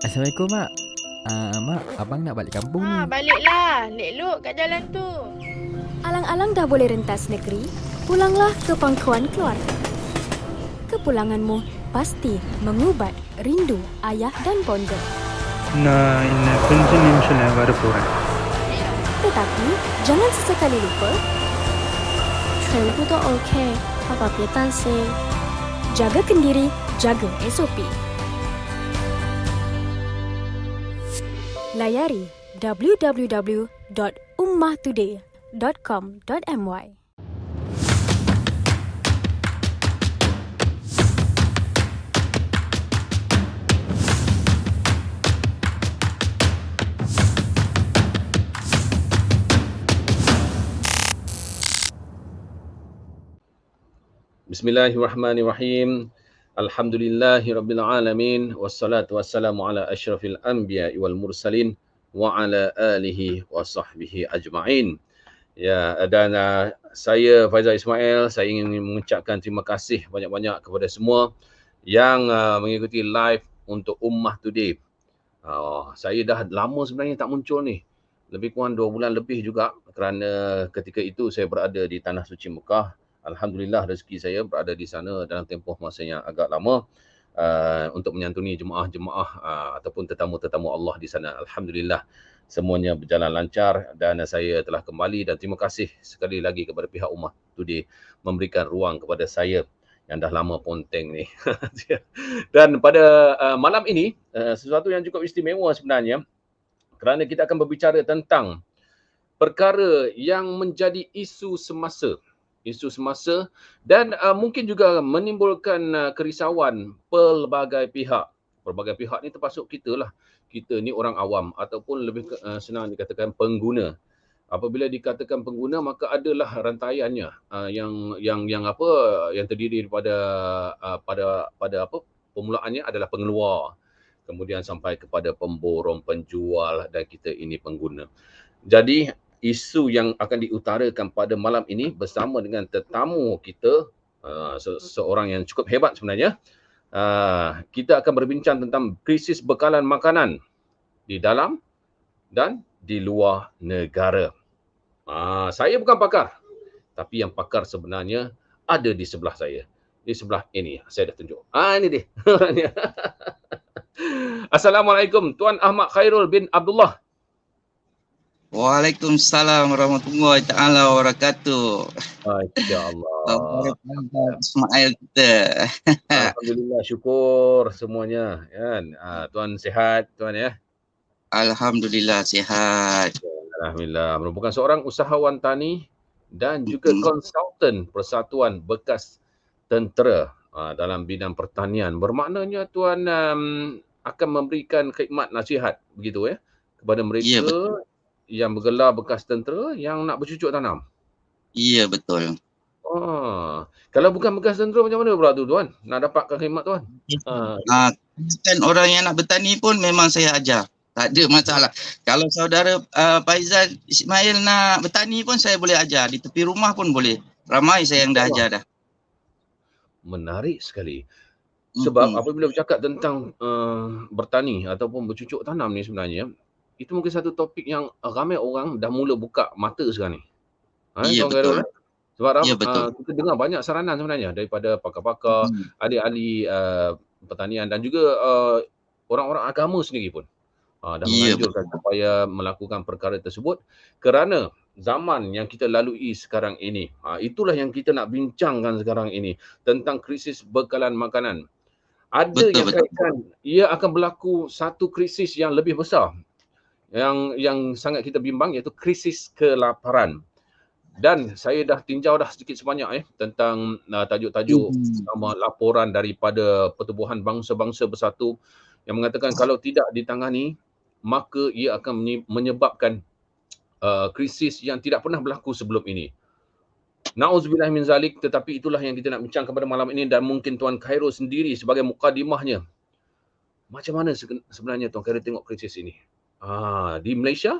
Assalamualaikum, Mak. Mak, abang nak balik kampung ni. Baliklah. Lek Luk kat jalan tu. Alang-alang dah boleh rentas negeri, pulanglah ke pangkuan keluarga. Kepulanganmu pasti mengubat rindu ayah dan bonda. நான் இன்னும் கொஞ்ச நிமிஷம்ல வரப்போறேன். Tetapi jangan sesekali lupa 全部都 OK， 爸爸别担心。 jaga kendiri, jaga SOP. Layari www.ummahtoday.com.my. Bismillahirrahmanirrahim. Alhamdulillahirabbil wassalatu wassalamu ala asyrafil anbiya'i wal mursalin wa ala alihi wa sahbihi ajma'in. Ya, dan saya Faizal Ismail, saya ingin mengucapkan terima kasih banyak-banyak kepada semua yang mengikuti live untuk Ummah Today. Saya dah lama sebenarnya tak muncul ni. Lebih kurang 2 bulan lebih juga, kerana ketika itu saya berada di Tanah Suci Mekah. Alhamdulillah rezeki saya berada di sana dalam tempoh masa yang agak lama untuk menyantuni jemaah-jemaah ataupun tetamu-tetamu Allah di sana. Alhamdulillah semuanya berjalan lancar dan saya telah kembali, dan terima kasih sekali lagi kepada pihak Ummah Today memberikan ruang kepada saya yang dah lama ponteng ni. Dan pada malam ini sesuatu yang cukup istimewa sebenarnya, kerana kita akan berbicara tentang perkara yang menjadi isu semasa dan mungkin juga menimbulkan kerisauan pelbagai pihak. Pelbagai pihak ni termasuk kita lah. Kita ni orang awam ataupun lebih senang dikatakan pengguna. Apabila dikatakan pengguna, maka adalah rantaiannya yang terdiri daripada pada permulaannya adalah pengeluar, kemudian sampai kepada pemborong, penjual, dan kita ini pengguna. Jadi isu yang akan diutarakan pada malam ini bersama dengan tetamu kita, seorang yang cukup hebat sebenarnya. Kita akan berbincang tentang krisis bekalan makanan di dalam dan di luar negara. Saya bukan pakar, tapi yang pakar sebenarnya ada di sebelah saya. Di sebelah ini, saya dah tunjuk. Ini dia. Assalamualaikum, Tuan Ahmad Khairul bin Abdullah. Waalaikumsalam warahmatullahi taala wabarakatuh. Masya-Allah. Ismail kita. Alhamdulillah, syukur semuanya kan. Tuan sihat tuan ya? Alhamdulillah sihat. Alhamdulillah. Merupakan seorang usahawan tani dan juga konsultan Persatuan Bekas Tentera dalam bidang pertanian. Bermaknanya tuan akan memberikan khidmat nasihat begitu ya kepada mereka yang bergelar bekas tentera yang nak bercucuk tanam. Ya, betul. Kalau bukan bekas tentera macam mana pula tu tuan? Nak dapatkan khidmat tuan? Kan orang yang nak bertani pun memang saya ajar. Tak ada masalah. Kalau saudara Faizal Ismail nak bertani pun saya boleh ajar. Di tepi rumah pun boleh. Ramai saya yang dah ajar dah. Menarik sekali. Sebab apabila bercakap tentang bertani ataupun bercucuk tanam ni sebenarnya, itu mungkin satu topik yang ramai orang dah mula buka mata sekarang ni. Ya, betul. Sebab betul. kita dengar banyak saranan sebenarnya daripada pakar-pakar, ahli-ahli pertanian dan juga orang-orang agama sendiri pun. Dah menganjurkan supaya melakukan perkara tersebut kerana zaman yang kita lalui sekarang ini. Itulah yang kita nak bincangkan sekarang ini, tentang krisis bekalan makanan. Ada yang kaitkan ia akan berlaku satu krisis yang lebih besar, yang sangat kita bimbang, iaitu krisis kelaparan. Dan saya dah tinjau dah sedikit sebanyak tentang tajuk-tajuk laporan daripada Pertubuhan Bangsa-Bangsa Bersatu yang mengatakan kalau tidak ditangani, maka ia akan menyebabkan krisis yang tidak pernah berlaku sebelum ini. Na'udzubillah min zalik, tetapi itulah yang kita nak bincangkan pada malam ini, dan mungkin Tuan Khairul sendiri sebagai mukadimahnya. Macam mana sebenarnya Tuan Khairul tengok krisis ini? Di Malaysia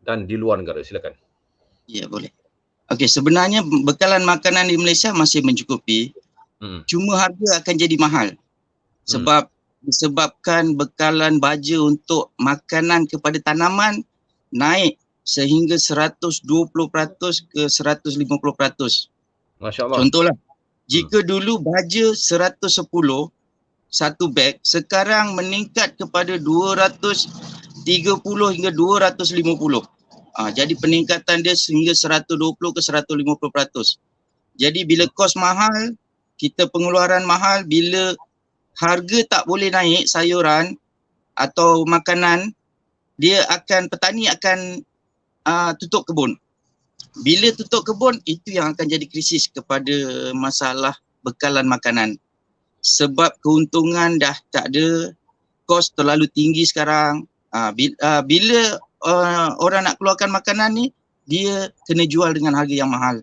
dan di luar negara. Silakan. Ya, boleh. Okey, sebenarnya bekalan makanan di Malaysia masih mencukupi. Cuma harga akan jadi mahal. Sebab disebabkan bekalan baja untuk makanan kepada tanaman naik sehingga 120% ke 150%. Masya Allah. Contohlah, jika dulu baja 110 satu beg, sekarang meningkat kepada 230 hingga 250. Jadi peningkatan dia sehingga 120 ke 150%. Jadi bila kos mahal, kita pengeluaran mahal, bila harga tak boleh naik sayuran atau makanan, petani akan tutup kebun. Bila tutup kebun, itu yang akan jadi krisis kepada masalah bekalan makanan. Sebab keuntungan dah tak ada, kos terlalu tinggi sekarang. Bila orang nak keluarkan makanan ni, dia kena jual dengan harga yang mahal.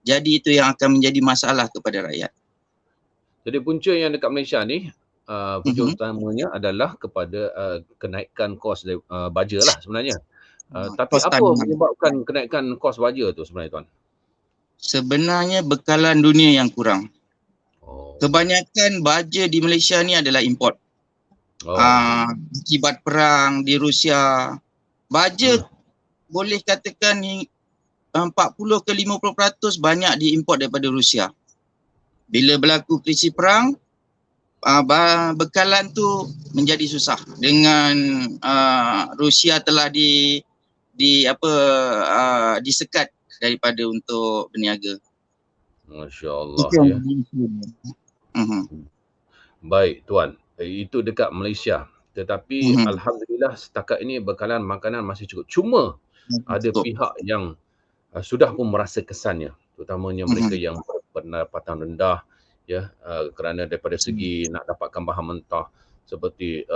Jadi itu yang akan menjadi masalah kepada rakyat. Jadi punca yang dekat Malaysia ni, punca utamanya adalah kepada kenaikan kos baja lah sebenarnya. Tapi Kos apa tanaman. menyebabkan kenaikan kos baja tu sebenarnya, Tuan? Sebenarnya bekalan dunia yang kurang. Oh. Kebanyakan baja di Malaysia ni adalah import. Akibat perang di Rusia, baja boleh katakan 40 ke 50% banyak diimport daripada Rusia. Bila berlaku krisis perang, bekalan tu menjadi susah dengan Rusia telah disekat daripada untuk berniaga. Masya Allah. Itu Ya. Baik, Tuan. Itu dekat Malaysia. Tetapi alhamdulillah setakat ini bekalan makanan masih cukup. Cuma ada pihak yang sudah pun merasa kesannya, terutamanya mereka yang berpendapatan rendah, ya, kerana daripada segi nak dapatkan bahan mentah seperti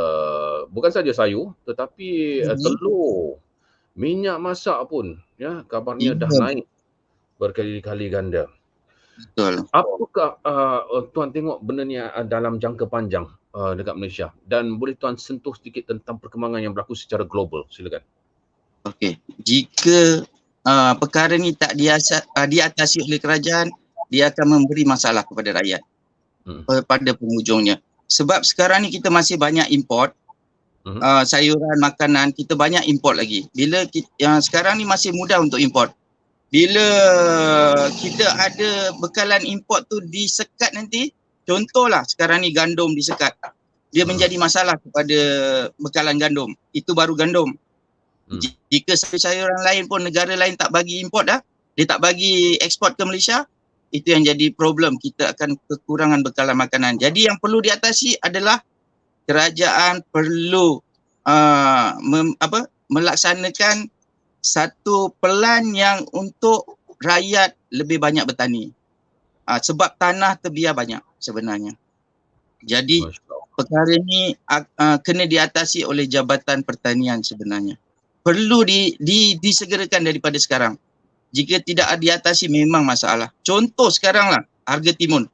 bukan saja sayur tetapi telur, minyak masak pun, ya, kabarnya dah naik berkali-kali ganda. Betul. Apakah Tuan tengok benda ni dalam jangka panjang dekat Malaysia, dan boleh Tuan sentuh sedikit tentang perkembangan yang berlaku secara global? Silakan. Okey, jika perkara ni tak diatasi oleh kerajaan, dia akan memberi masalah kepada rakyat pada penghujungnya. Sebab sekarang ni kita masih banyak import sayuran, makanan, kita banyak import lagi. Bila sekarang ni masih mudah untuk import. Bila kita ada bekalan import tu disekat nanti, contohlah sekarang ni gandum disekat, dia menjadi masalah kepada bekalan gandum. Itu baru gandum. Jika sayuran lain pun negara lain tak bagi import dah, dia tak bagi ekspor ke Malaysia, itu yang jadi problem, kita akan kekurangan bekalan makanan. Jadi yang perlu diatasi adalah kerajaan perlu melaksanakan satu pelan yang untuk rakyat lebih banyak bertani. Sebab tanah terbiar banyak sebenarnya. Jadi perkara ni kena diatasi oleh Jabatan Pertanian sebenarnya. Perlu disegerakan daripada sekarang. Jika tidak diatasi memang masalah. Contoh sekarang lah, harga timun.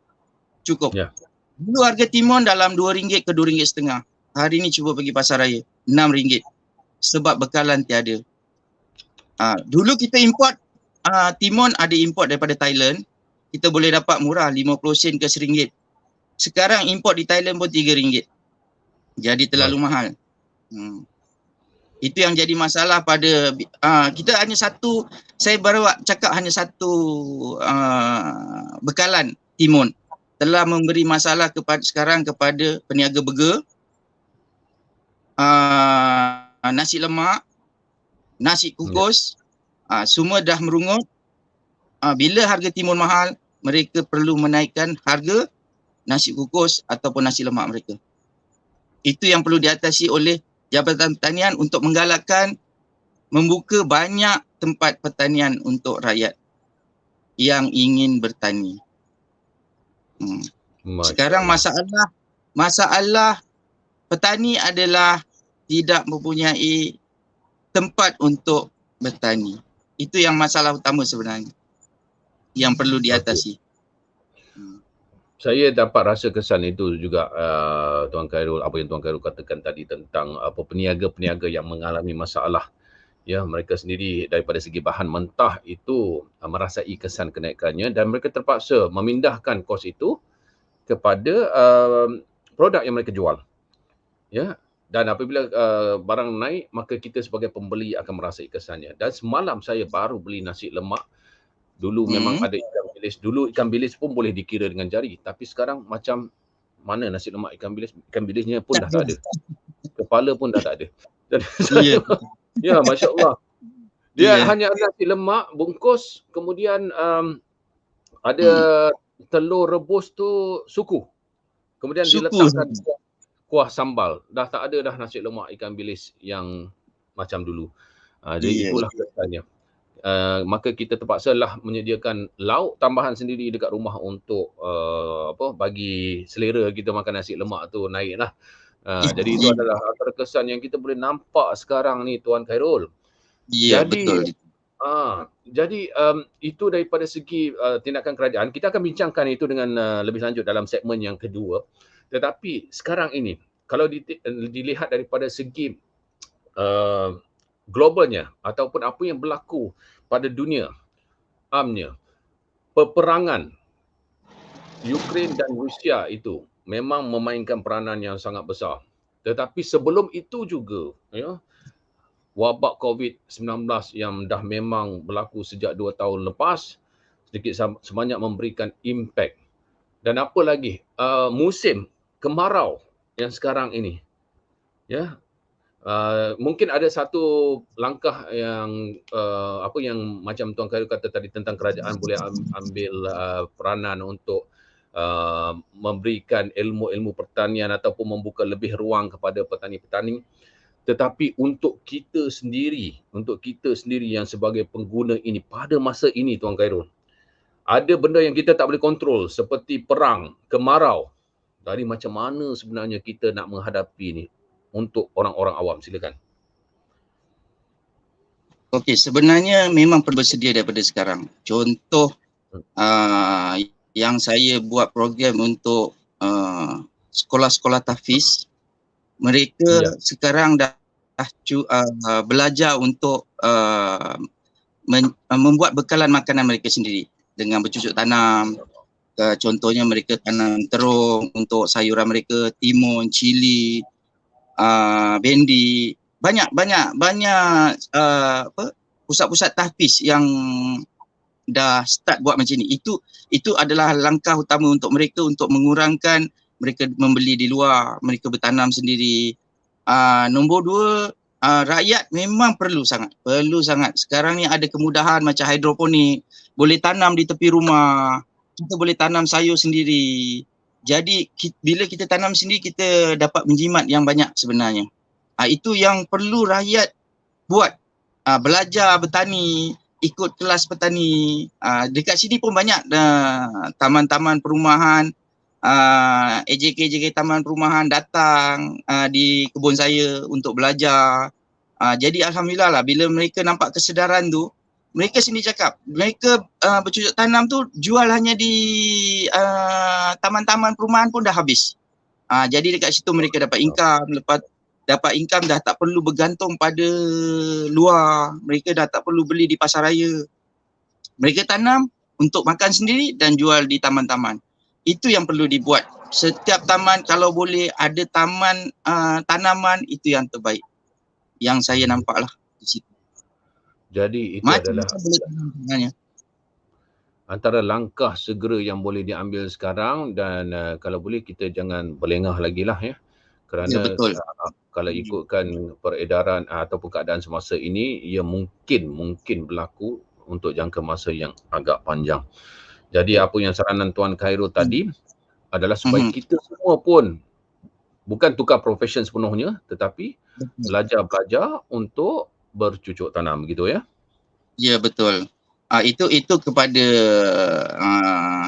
Cukup. Yeah. Dulu harga timun dalam RM2 ke RM2.50. Hari ni cuba pergi pasar raya, RM6. Sebab bekalan tiada. Dulu kita import timun, ada import daripada Thailand. Kita boleh dapat murah 50 sen ke RM1. Sekarang import di Thailand pun RM3. Jadi terlalu mahal. Itu yang jadi masalah pada kita hanya satu, saya baru cakap hanya satu bekalan timun telah memberi masalah sekarang kepada peniaga burger, nasi lemak, nasi kukus, semua dah merungut. Bila harga timun mahal, mereka perlu menaikkan harga nasi kukus ataupun nasi lemak mereka. Itu yang perlu diatasi oleh Jabatan Pertanian untuk menggalakkan membuka banyak tempat pertanian untuk rakyat yang ingin bertani. Sekarang masalah petani adalah tidak mempunyai tempat untuk bertani. Itu yang masalah utama sebenarnya yang perlu diatasi. Saya dapat rasa kesan itu juga Tuan Khairul, apa yang Tuan Khairul katakan tadi tentang peniaga-peniaga yang mengalami masalah. Ya, mereka sendiri daripada segi bahan mentah itu merasai kesan kenaikannya dan mereka terpaksa memindahkan kos itu kepada produk yang mereka jual. Ya, dan apabila barang naik, maka kita sebagai pembeli akan merasai kesannya. Dan semalam saya baru beli nasi lemak. Dulu memang ada ikan bilis. Dulu ikan bilis pun boleh dikira dengan jari. Tapi sekarang macam mana nasi lemak ikan bilis? Ikan bilisnya pun dah tak ada. Kepala pun dah tak ada. Jadi saya, ya Masya Allah. Dia hanya ada nasi lemak, bungkus, kemudian ada telur rebus tu suku. Kemudian diletakkan kuah sambal. Dah tak ada dah nasi lemak ikan bilis yang macam dulu. Jadi itulah kesannya. Maka kita terpaksalah menyediakan lauk tambahan sendiri dekat rumah untuk bagi selera kita makan nasi lemak tu naiklah. Jadi itu adalah antara kesan yang kita boleh nampak sekarang ni Tuan Khairul. Ya, betul. Jadi itu daripada segi tindakan kerajaan. Kita akan bincangkan itu dengan lebih lanjut dalam segmen yang kedua. Tetapi sekarang ini kalau dilihat daripada segi globalnya ataupun apa yang berlaku pada dunia amnya, peperangan Ukraine dan Rusia itu memang memainkan peranan yang sangat besar. Tetapi sebelum itu juga, ya, wabak COVID-19 yang dah memang berlaku sejak 2 tahun lepas, sedikit sebanyak memberikan impak. Dan apa lagi, musim kemarau yang sekarang ini, ya, mungkin ada satu langkah yang yang macam Tuan Khairul kata tadi tentang kerajaan boleh ambil peranan untuk memberikan ilmu-ilmu pertanian ataupun membuka lebih ruang kepada petani-petani. Tetapi untuk kita sendiri yang sebagai pengguna ini pada masa ini Tuan Khairul, ada benda yang kita tak boleh kontrol seperti perang, kemarau. Dari macam mana sebenarnya kita nak menghadapi ni untuk orang-orang awam? Silakan. Okey, sebenarnya memang perlu bersedia daripada sekarang. Contoh yang saya buat program untuk sekolah-sekolah tahfiz, mereka sekarang dah belajar untuk membuat bekalan makanan mereka sendiri dengan bercucuk tanam. Contohnya mereka tanam terung untuk sayuran mereka, timun, cili, bendi, banyak pusat-pusat tahfiz yang dah start buat macam ni. Itu adalah langkah utama untuk mereka untuk mengurangkan mereka membeli di luar, mereka bertanam sendiri. Nombor 2, rakyat memang perlu sangat. Sekarang ni ada kemudahan macam hidroponik, boleh tanam di tepi rumah, kita boleh tanam sayur sendiri. Jadi bila kita tanam sendiri, kita dapat menjimat yang banyak sebenarnya. Itu yang perlu rakyat buat. Belajar bertani, ikut kelas petani. Dekat sini pun banyak taman-taman perumahan, AJK taman perumahan datang di kebun saya untuk belajar. Jadi alhamdulillah lah bila mereka nampak kesedaran tu, mereka sendiri cakap, mereka bercucuk tanam tu jual hanya di taman-taman perumahan pun dah habis. Jadi dekat situ mereka dapat income, lepas dapat income dah tak perlu bergantung pada luar, mereka dah tak perlu beli di pasar raya. Mereka tanam untuk makan sendiri dan jual di taman-taman. Itu yang perlu dibuat. Setiap taman kalau boleh ada taman tanaman, itu yang terbaik. Yang saya nampaklah di situ. Jadi itu adalah antara langkah segera yang boleh diambil sekarang dan kalau boleh kita jangan berlengah lagi lah ya. Kerana kalau ikutkan peredaran ataupun keadaan semasa ini, ia mungkin berlaku untuk jangka masa yang agak panjang. Jadi apa yang saranan Tuan Khairul tadi adalah supaya kita semua pun bukan tukar profession sepenuhnya, tetapi belajar untuk bercucuk tanam begitu ya? Ya, betul. Itu kepada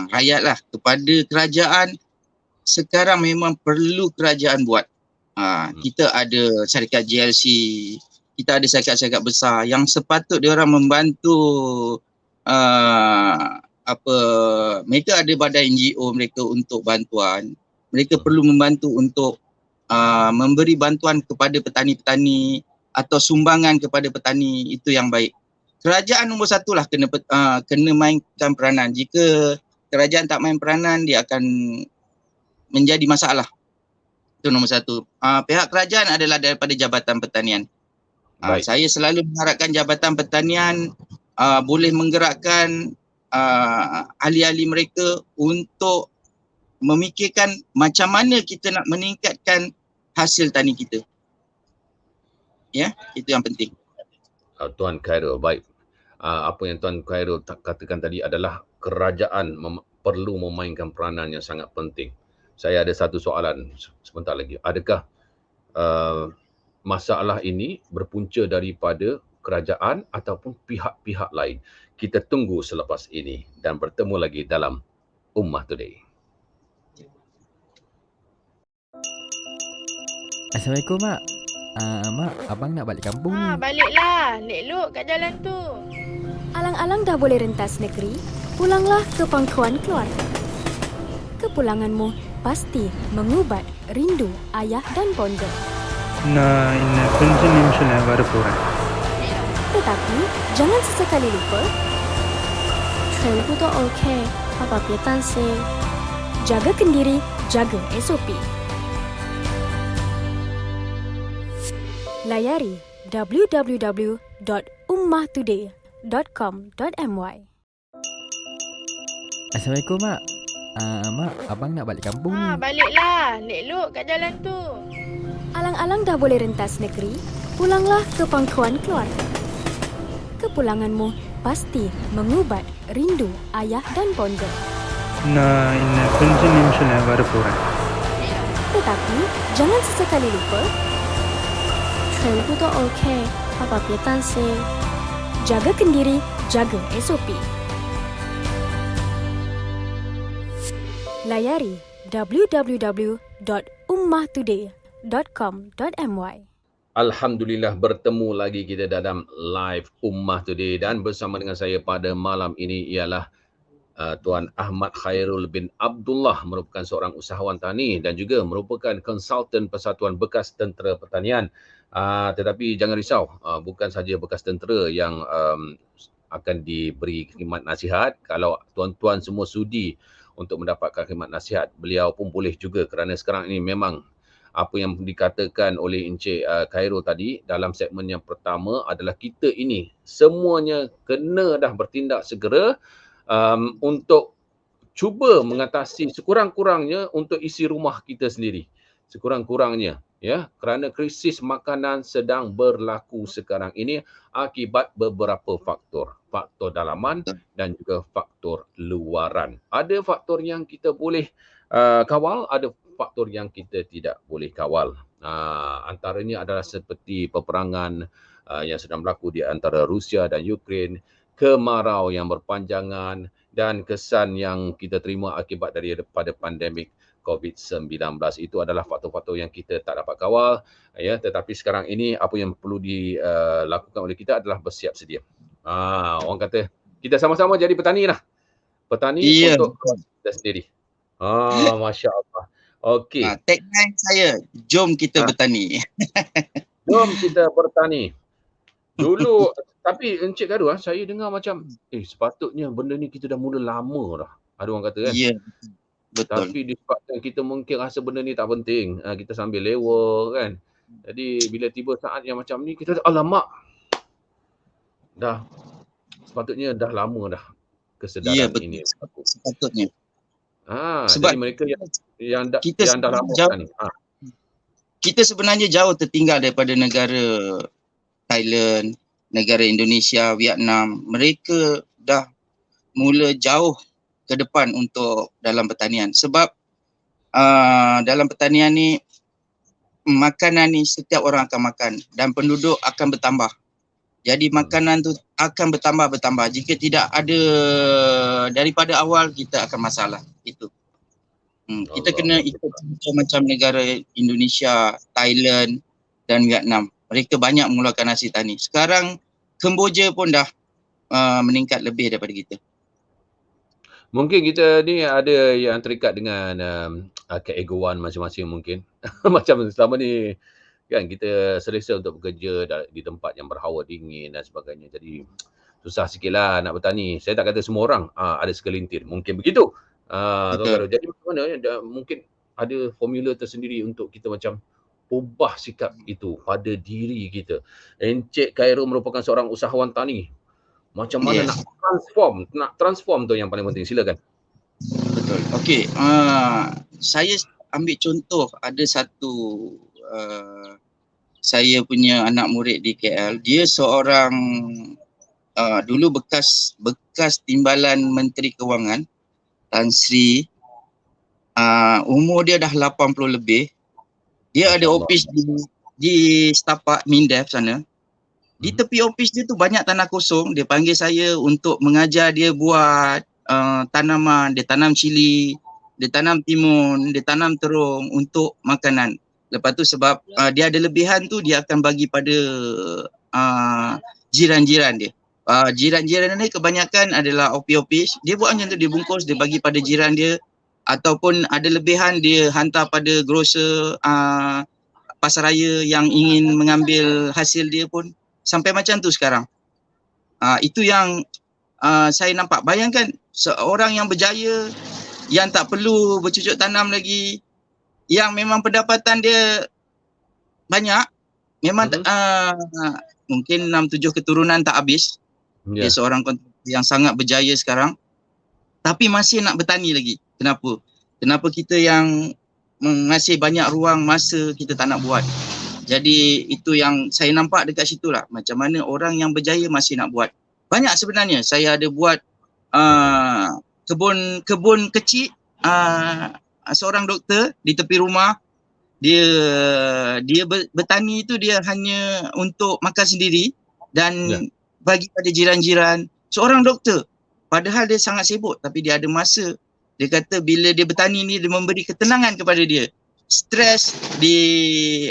rakyat lah, kepada kerajaan. Sekarang memang perlu kerajaan buat. Kita ada syarikat JLC, kita ada syarikat-syarikat besar yang sepatut dia orang membantu mereka ada badan NGO mereka untuk bantuan. Mereka perlu membantu untuk memberi bantuan kepada petani-petani atau sumbangan kepada petani, itu yang baik. Kerajaan nombor 1 lah kena mainkan peranan. Jika kerajaan tak main peranan, dia akan menjadi masalah. Itu nombor satu. Pihak kerajaan adalah daripada Jabatan Pertanian. Baik. Saya selalu mengharapkan Jabatan Pertanian boleh menggerakkan ahli-ahli mereka untuk memikirkan macam mana kita nak meningkatkan hasil tani kita. Ya, itu yang penting. Tuan Khairul, baik. Apa yang Tuan Khairul katakan tadi adalah kerajaan perlu memainkan peranan yang sangat penting. Saya ada satu soalan sebentar lagi. Adakah masalah ini berpunca daripada kerajaan ataupun pihak-pihak lain? Kita tunggu selepas ini dan bertemu lagi dalam Ummah Today. Assalamualaikum, Mak. Mak, abang nak balik kampung ni. Baliklah. Elok kat jalan tu. Alang-alang dah boleh rentas negeri, pulanglah ke pangkuan keluarga. Kepulanganmu pasti mengubat rindu ayah dan bonda. நான் இன்னும் கொஞ்ச நிமிஷம் வரப்போறேன். Tetapi jangan sesekali lupa 全部都 OK， 爸爸别担心。 jaga kendiri, jaga SOP. Layari www.ummahtoday.com.my. Assalamualaikum, Mak. Mak, abang nak balik kampung ni. Baliklah. Elok kat jalan tu. Alang-alang dah boleh rentas negeri, pulanglah ke pangkuan keluarga. Kepulanganmu pasti mengubat rindu ayah dan bonda. நான் இன்னும் கொஞ்ச நிமிஷம் வரப்போறேன். Tetapi jangan sesekali lupa 全部都 OK， 爸爸别担心。 jaga kendiri, jaga SOP. Layari www.ummahtoday.com.my. Alhamdulillah bertemu lagi kita dalam live Ummah Today dan bersama dengan saya pada malam ini ialah Tuan Ahmad Khairul bin Abdullah, merupakan seorang usahawan tani dan juga merupakan konsultan Persatuan Bekas Tentera Pertanian. Tetapi jangan risau, bukan saja bekas tentera yang akan diberi khidmat nasihat. Kalau tuan-tuan semua sudi untuk mendapatkan khidmat nasihat, beliau pun boleh juga, kerana sekarang ini memang apa yang dikatakan oleh Encik Khairul tadi dalam segmen yang pertama adalah kita ini semuanya kena dah bertindak segera untuk cuba mengatasi sekurang-kurangnya untuk isi rumah kita sendiri. Sekurang-kurangnya, ya, kerana krisis makanan sedang berlaku sekarang ini akibat beberapa faktor. Faktor dalaman dan juga faktor luaran. Ada faktor yang kita boleh kawal, ada faktor yang kita tidak boleh kawal. Antaranya adalah seperti peperangan yang sedang berlaku di antara Rusia dan Ukraine, kemarau yang berpanjangan dan kesan yang kita terima akibat daripada pandemik COVID-19. Itu adalah faktor-faktor yang kita tak dapat kawal, ya. Tetapi sekarang ini apa yang perlu dilakukan oleh kita adalah bersiap sedia. Orang kata kita sama-sama jadi petani lah. Petani untuk kita sendiri. Masya Allah. Okey. Tagline saya, jom kita bertani. Jom kita bertani. Dulu tapi Encik Khairul, saya dengar macam sepatutnya benda ni kita dah mula lama dah. Ada orang kata kan? Ya, betul. Tapi disebabkan kita mungkin rasa benda ni tak penting, kita sambil lewa kan. Jadi bila tiba saat yang macam ni, kita alamak, dah sepatutnya dah lama dah kesedaran ini. Sepatutnya. Sebab jadi mereka yang dah lama ni. Kita sebenarnya jauh tertinggal daripada negara Thailand, negara Indonesia, Vietnam. Mereka dah mula jauh ke depan untuk dalam pertanian. Sebab dalam pertanian ni, makanan ni setiap orang akan makan dan penduduk akan bertambah. Jadi makanan tu akan bertambah. Jika tidak ada daripada awal, kita akan masalah. Itu. Kita kena ikut macam negara Indonesia, Thailand dan Vietnam. Mereka banyak mengeluarkan hasil tani. Sekarang Kemboja pun dah meningkat lebih daripada kita. Mungkin kita ni ada yang terikat dengan keegoan masing-masing mungkin. Macam selama ni kan kita selesa untuk bekerja di tempat yang berhawa dingin dan sebagainya. Jadi susah sikit lah nak bertani. Saya tak kata semua orang, ada segelintir. Mungkin begitu. Jadi macam mana, mungkin ada formula tersendiri untuk kita macam ubah sikap itu pada diri kita. Encik Khairul merupakan seorang usahawan tani. Macam mana Yes. nak transform tu yang paling penting. Silakan. Betul. Okey, saya ambil contoh ada satu saya punya anak murid di KL. Dia seorang dulu bekas timbalan Menteri Kewangan, Tan Sri. Umur dia dah 80 lebih. Dia ada office di setapak Mindef sana. Di tepi office dia tu banyak tanah kosong. Dia panggil saya untuk mengajar dia buat tanaman. Dia tanam cili, dia tanam timun, dia tanam terung untuk makanan. Lepas tu sebab dia ada lebihan tu, dia akan bagi pada jiran-jiran dia. Jiran-jiran ni kebanyakan adalah office. Dia buat macam tu, dia bungkus, dia bagi pada jiran dia. Ataupun ada lebihan, dia hantar pada grocer pasaraya yang ingin mengambil hasil dia pun. Sampai macam tu sekarang. Itu yang saya nampak. Bayangkan seorang yang berjaya, yang tak perlu bercucuk tanam lagi, yang memang pendapatan dia banyak, memang mungkin 6-7 keturunan tak habis. Dia seorang kontraktor yang sangat berjaya sekarang. Tapi masih nak bertani lagi. Kenapa? Kenapa kita yang masih banyak ruang masa kita tak nak buat? Jadi itu yang saya nampak dekat situ lah. Macam mana orang yang berjaya masih nak buat. Banyak sebenarnya. Saya ada buat kebun kecil. Seorang doktor di tepi rumah. Dia bertani tu dia hanya untuk makan sendiri. Dan bagi pada jiran-jiran. Seorang doktor. Padahal dia sangat sibuk. Tapi dia ada masa. Dia kata bila dia bertani ni dia memberi ketenangan kepada dia. Stres di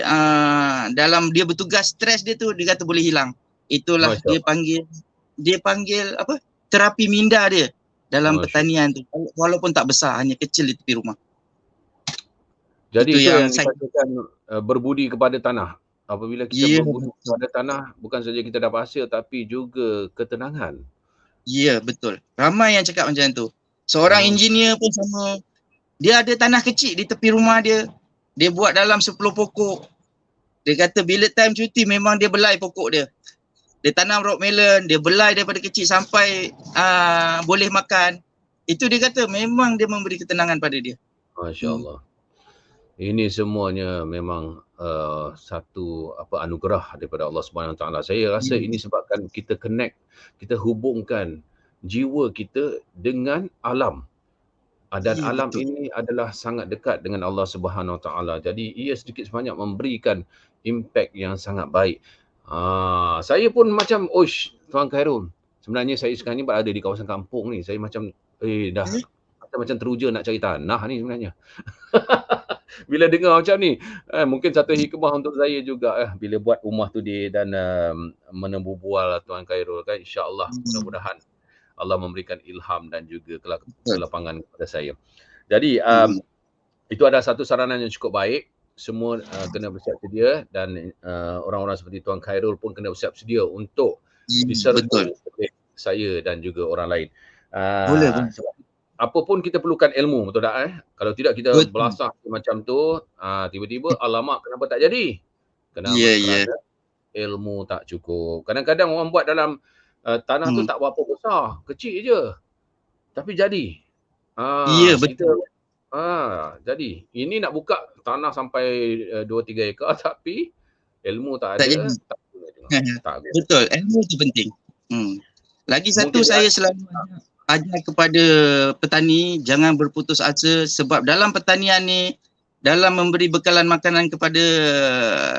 dalam dia bertugas, stres dia tu dia kata boleh hilang. Itulah dia panggil apa? Terapi minda dia dalam pertanian tu. Walaupun tak besar, hanya kecil di tepi rumah. Jadi itu yang dikatakan berbudi kepada tanah. Apabila kita berbudi kepada tanah, bukan saja kita dapat hasil tapi juga ketenangan. Ya, betul. Ramai yang cakap macam tu. Seorang engineer pun sama. Dia ada tanah kecil di tepi rumah dia. Dia buat dalam 10 pokok. Dia kata bila time cuti memang dia belai pokok dia. Dia tanam rock melon, dia belai daripada kecil sampai boleh makan. Itu dia kata memang dia memberi ketenangan pada dia. Masya Allah. Ini semuanya memang satu anugerah daripada Allah Subhanahu Wa Taala. Saya rasa ini sebabkan kita connect, kita hubungkan jiwa kita dengan alam. Dan alam ini adalah sangat dekat dengan Allah Subhanahu Wa Taala. Jadi ia sedikit sebanyak memberikan impact yang sangat baik. Saya pun macam, Tuan Khairul. Sebenarnya saya sekarang ni berada di kawasan kampung ni. Saya macam dah macam teruja nak cari tanah ni sebenarnya. Bila dengar macam ni, mungkin satu hikmah untuk saya juga bila buat rumah tu dan menembu bual Tuan Khairul kan, insya-Allah mudah-mudahan Allah memberikan ilham dan juga kelapangan kepada saya. Jadi itu ada satu saranan yang cukup baik. Semua kena bersiap sedia dan orang-orang seperti Tuan Khairul pun kena bersiap sedia untuk diserbu oleh saya dan juga orang lain. Boleh. Apapun kita perlukan ilmu, betul tak? Kalau tidak kita belasah macam tu, tiba-tiba alamak kenapa tak jadi? Kenapa? Kerana ilmu tak cukup. Kadang-kadang orang buat dalam tanah tu tak berapa besar, kecil je. Tapi jadi. Betul. Jadi ini nak buka tanah sampai 2-3 ekar tapi ilmu tak ada. Tak betul, ilmu tu penting. Lagi satu saya selalu ajar kepada petani jangan berputus asa sebab dalam pertanian ni, dalam memberi bekalan makanan kepada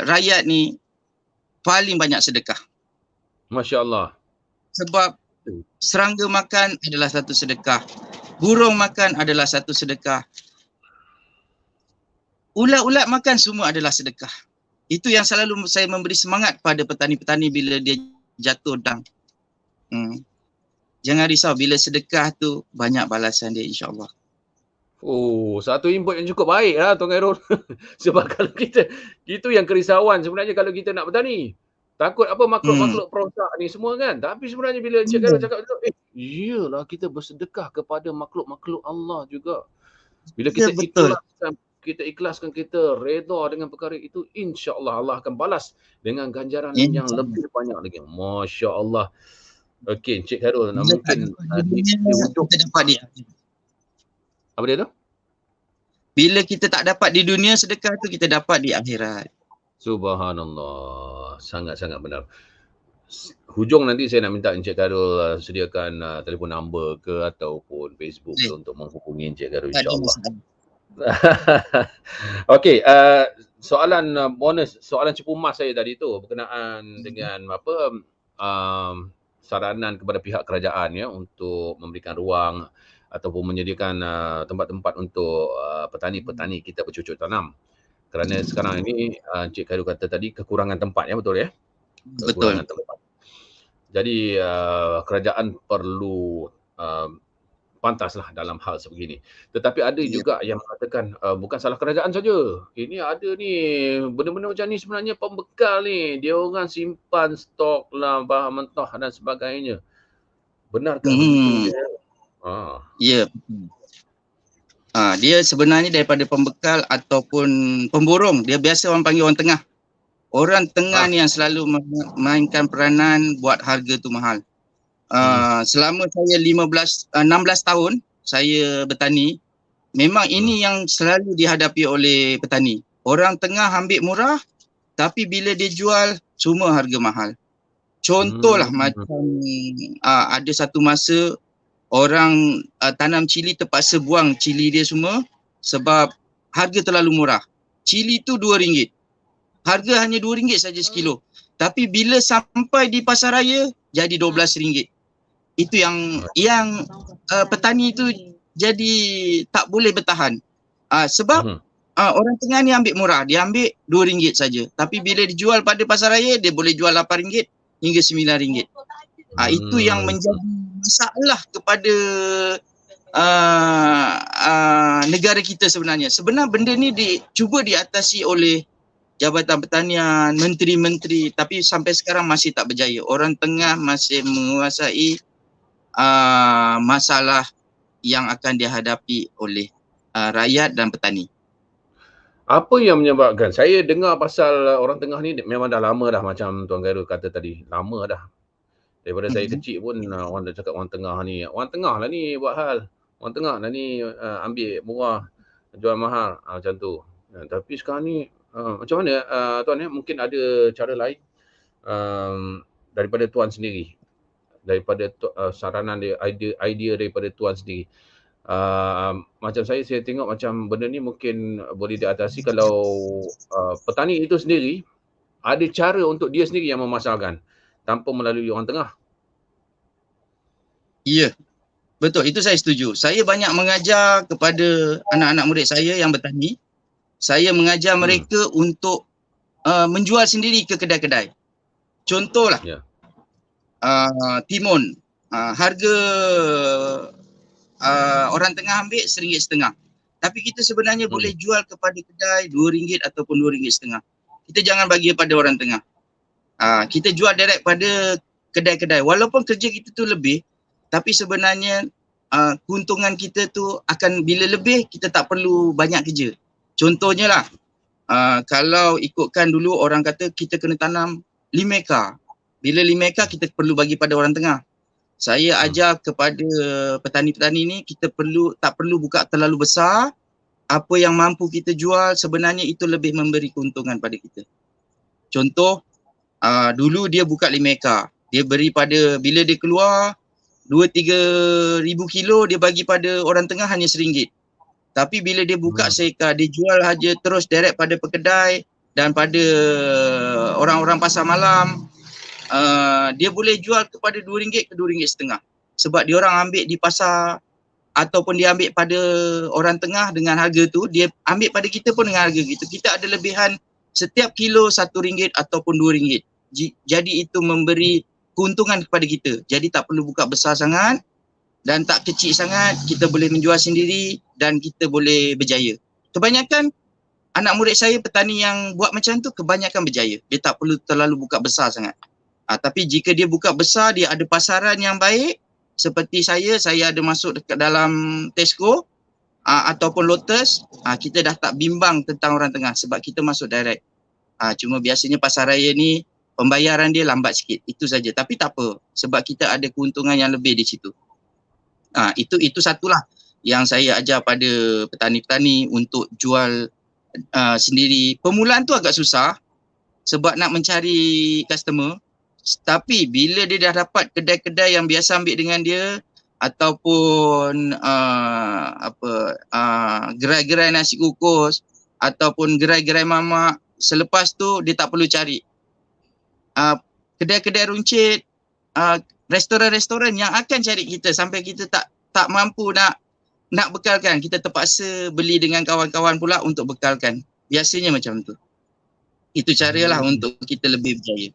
rakyat ni paling banyak sedekah. Masya Allah. Sebab serangga makan adalah satu sedekah. Burung makan adalah satu sedekah. Ulat-ulat makan semua adalah sedekah. Itu yang selalu saya memberi semangat kepada petani-petani bila dia jatuh dang. Jangan risau, bila sedekah tu banyak balasan dia insya-Allah. Satu input yang cukup baik lah Tuan Khairul. Sebab kalau kita, itu yang kerisauan sebenarnya kalau kita nak bertani. Takut makhluk-makhluk perosak ni semua kan. Tapi sebenarnya bila Encik Khairul cakap tu, iyalah kita bersedekah kepada makhluk-makhluk Allah juga. Bila kita itulah kita ikhlaskan, kita redha dengan perkara itu, insya-Allah Allah akan balas dengan ganjaran yang lebih banyak lagi. Masya-Allah. Okey, Encik Khairul, Bila tak mungkin dapat di di dunia, hujung kita dapat di akhirat. apa dia tu? Bila kita tak dapat di dunia, sedekah tu kita dapat di akhirat. Subhanallah. Sangat-sangat benar. Hujung nanti saya nak minta Encik Khairul sediakan telefon number ke ataupun Facebook ke untuk menghubungi Encik Khairul, Tak ada insya-Allah. masalah. Okey, soalan bonus, soalan cepu emas saya tadi tu berkenaan dengan saranan kepada pihak kerajaan ya untuk memberikan ruang ataupun menyediakan tempat-tempat untuk petani-petani kita bercocok tanam. Kerana sekarang ini Encik Khairul kata tadi kekurangan tempat ya, betul ya? Betul. Kekurangan tempat. Jadi kerajaan perlu pantaslah dalam hal sebegini. Tetapi ada juga yang mengatakan bukan salah kerajaan saja. Ini ada ni benda-benda macam ni sebenarnya pembekal ni. Dia orang simpan stok lah bahan mentah dan sebagainya. Benarkah begitu? Ya. Dia sebenarnya daripada pembekal ataupun pemborong. Dia biasa orang panggil orang tengah. Orang tengah ni yang selalu memainkan peranan buat harga tu mahal. Selama saya 16 tahun saya bertani, memang ini yang selalu dihadapi oleh petani. Orang tengah ambil murah, tapi bila dia jual semua harga mahal. Contohlah macam ada satu masa orang tanam cili terpaksa buang cili dia semua sebab harga terlalu murah. Cili tu RM2. Harga hanya RM2 saja sekilo. Tapi bila sampai di pasar raya jadi RM12. Itu yang petani itu jadi tak boleh bertahan. Sebab orang tengah ni ambil murah, dia ambil RM2 saja. Tapi bila dijual pada pasar raya dia boleh jual RM8 hingga RM9. Itu yang menjadi masalah kepada negara kita sebenarnya. Sebenarnya benda ni cuba diatasi oleh Jabatan Pertanian, menteri-menteri, tapi sampai sekarang masih tak berjaya. Orang tengah masih menguasai masalah yang akan dihadapi oleh rakyat dan petani. Apa yang menyebabkan? Saya dengar pasal orang tengah ni memang dah lama dah, macam Tuan Khairul kata tadi. Lama dah. Daripada saya kecil pun orang dah cakap orang tengah ni. Orang tengah lah ni buat hal. Orang tengah lah ni ambil murah, jual mahal. Macam tu. Tapi sekarang ni macam mana Tuan ya? Mungkin ada cara lain daripada Tuan sendiri. Daripada saranan dia, idea daripada Tuan sendiri. Macam saya tengok macam benda ni mungkin boleh diatasi kalau petani itu sendiri ada cara untuk dia sendiri yang memasarkan tanpa melalui orang tengah. Ya, betul. Itu saya setuju. Saya banyak mengajar kepada anak-anak murid saya yang bertani. Saya mengajar mereka untuk menjual sendiri ke kedai-kedai. Contohlah, timun. Harga orang tengah ambil RM1.50. Tapi kita sebenarnya boleh jual kepada kedai RM2 ataupun RM2.50. Kita jangan bagi kepada orang tengah. Kita jual direct pada kedai-kedai. Walaupun kerja kita tu lebih, tapi sebenarnya keuntungan kita tu akan bila lebih, kita tak perlu banyak kerja. Contohnya lah, kalau ikutkan dulu orang kata kita kena tanam 5 ekar. Bila 5 ekar kita perlu bagi pada orang tengah. Saya ajar kepada petani-petani ni, kita tak perlu buka terlalu besar. Apa yang mampu kita jual sebenarnya itu lebih memberi keuntungan pada kita. Contoh, dulu dia buka 5 ekar. Dia beri pada, bila dia keluar 2-3 ribu kilo, dia bagi pada orang tengah hanya RM1. Tapi bila dia buka seekar, dia jual haja terus direct pada pekedai dan pada orang-orang pasar malam. Dia boleh jual kepada RM2 ke RM2.50. Sebab dia orang ambil di pasar ataupun dia ambil pada orang tengah dengan harga tu, dia ambil pada kita pun dengan harga gitu. Kita ada lebihan setiap kilo RM1 ataupun RM2. Jadi itu memberi keuntungan kepada kita. Jadi tak perlu buka besar sangat dan tak kecil sangat. Kita boleh menjual sendiri dan kita boleh berjaya. Kebanyakan anak murid saya petani yang buat macam tu kebanyakan berjaya. Dia tak perlu terlalu buka besar sangat. Tapi jika dia buka besar, dia ada pasaran yang baik. Seperti saya ada masuk dekat dalam Tesco. ataupun Lotus, kita dah tak bimbang tentang orang tengah sebab kita masuk direct. Cuma biasanya pasaraya ni pembayaran dia lambat sikit. Itu saja. Tapi tak apa sebab kita ada keuntungan yang lebih di situ. Itu satulah yang saya ajar pada petani-petani untuk jual sendiri. Permulaan tu agak susah sebab nak mencari customer. Tapi bila dia dah dapat kedai-kedai yang biasa ambil dengan dia ataupun gerai-gerai nasi kukus ataupun gerai-gerai mamak, selepas tu dia tak perlu cari kedai-kedai runcit, restoran-restoran yang akan cari kita sampai kita tak mampu nak bekalkan. Kita terpaksa beli dengan kawan-kawan pula untuk bekalkan. Biasanya macam tu. Itu caralah untuk kita lebih berjaya.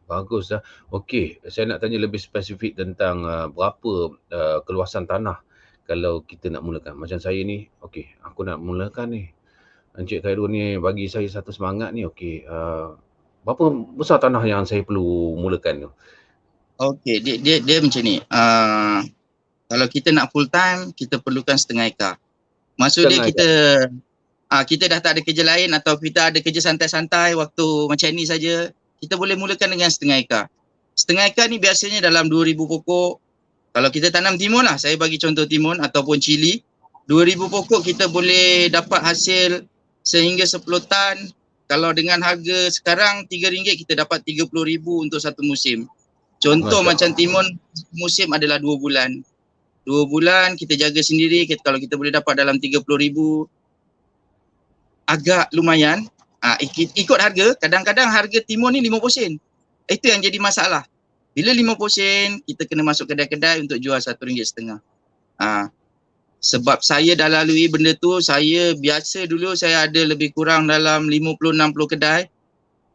Bagus lah. Okey, saya nak tanya lebih spesifik tentang berapa keluasan tanah kalau kita nak mulakan. Macam saya ni, okey, aku nak mulakan ni. Encik Khairul ni bagi saya satu semangat ni, okey. Berapa besar tanah yang saya perlu mulakan tu? Okey, dia macam ni. Kalau kita nak full time, kita perlukan 1/2 ekar. Maksud dia kita dah tak ada kerja lain atau kita ada kerja santai-santai waktu macam ni saja, kita boleh mulakan dengan 1/2 ekar. 1/2 ekar ni biasanya dalam 2,000 pokok. Kalau kita tanam timun lah, saya bagi contoh timun ataupun cili, 2,000 pokok kita boleh dapat hasil sehingga 10 tan. Kalau dengan harga sekarang RM3 kita dapat RM30,000 untuk satu musim. Contoh macam timun musim adalah 2 bulan. 2 bulan kita jaga sendiri, kalau kita boleh dapat dalam RM30,000 agak lumayan. Ikut harga, kadang-kadang harga timun ni 50 sen. Itu yang jadi masalah. Bila 50 sen, kita kena masuk kedai-kedai untuk jual RM1.5. Sebab saya dah lalui benda tu, saya biasa dulu saya ada lebih kurang dalam 50-60 kedai.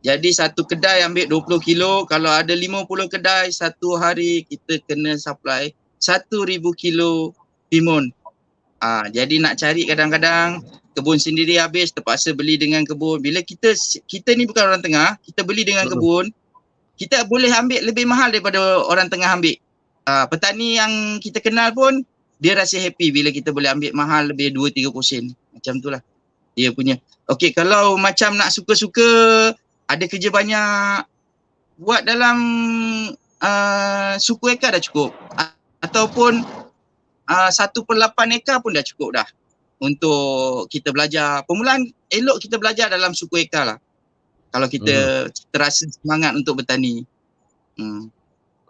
Jadi satu kedai ambil 20 kilo, kalau ada 50 kedai, satu hari kita kena supply 1,000 kilo timun. Jadi nak cari kadang-kadang kebun sendiri habis, terpaksa beli dengan kebun. Bila kita ni bukan orang tengah, kita beli dengan kebun, kita boleh ambil lebih mahal daripada orang tengah ambil. Petani yang kita kenal pun dia rasa happy bila kita boleh ambil mahal lebih 2-30 sen. Macam tu lah dia punya. Okey, kalau macam nak suka-suka, ada kerja banyak, buat dalam 10 ekar dah cukup. Ataupun 1/8 ekar pun dah cukup dah untuk kita belajar. Permulaan elok kita belajar dalam 10 ekar lah. Kalau kita terasa semangat untuk bertani.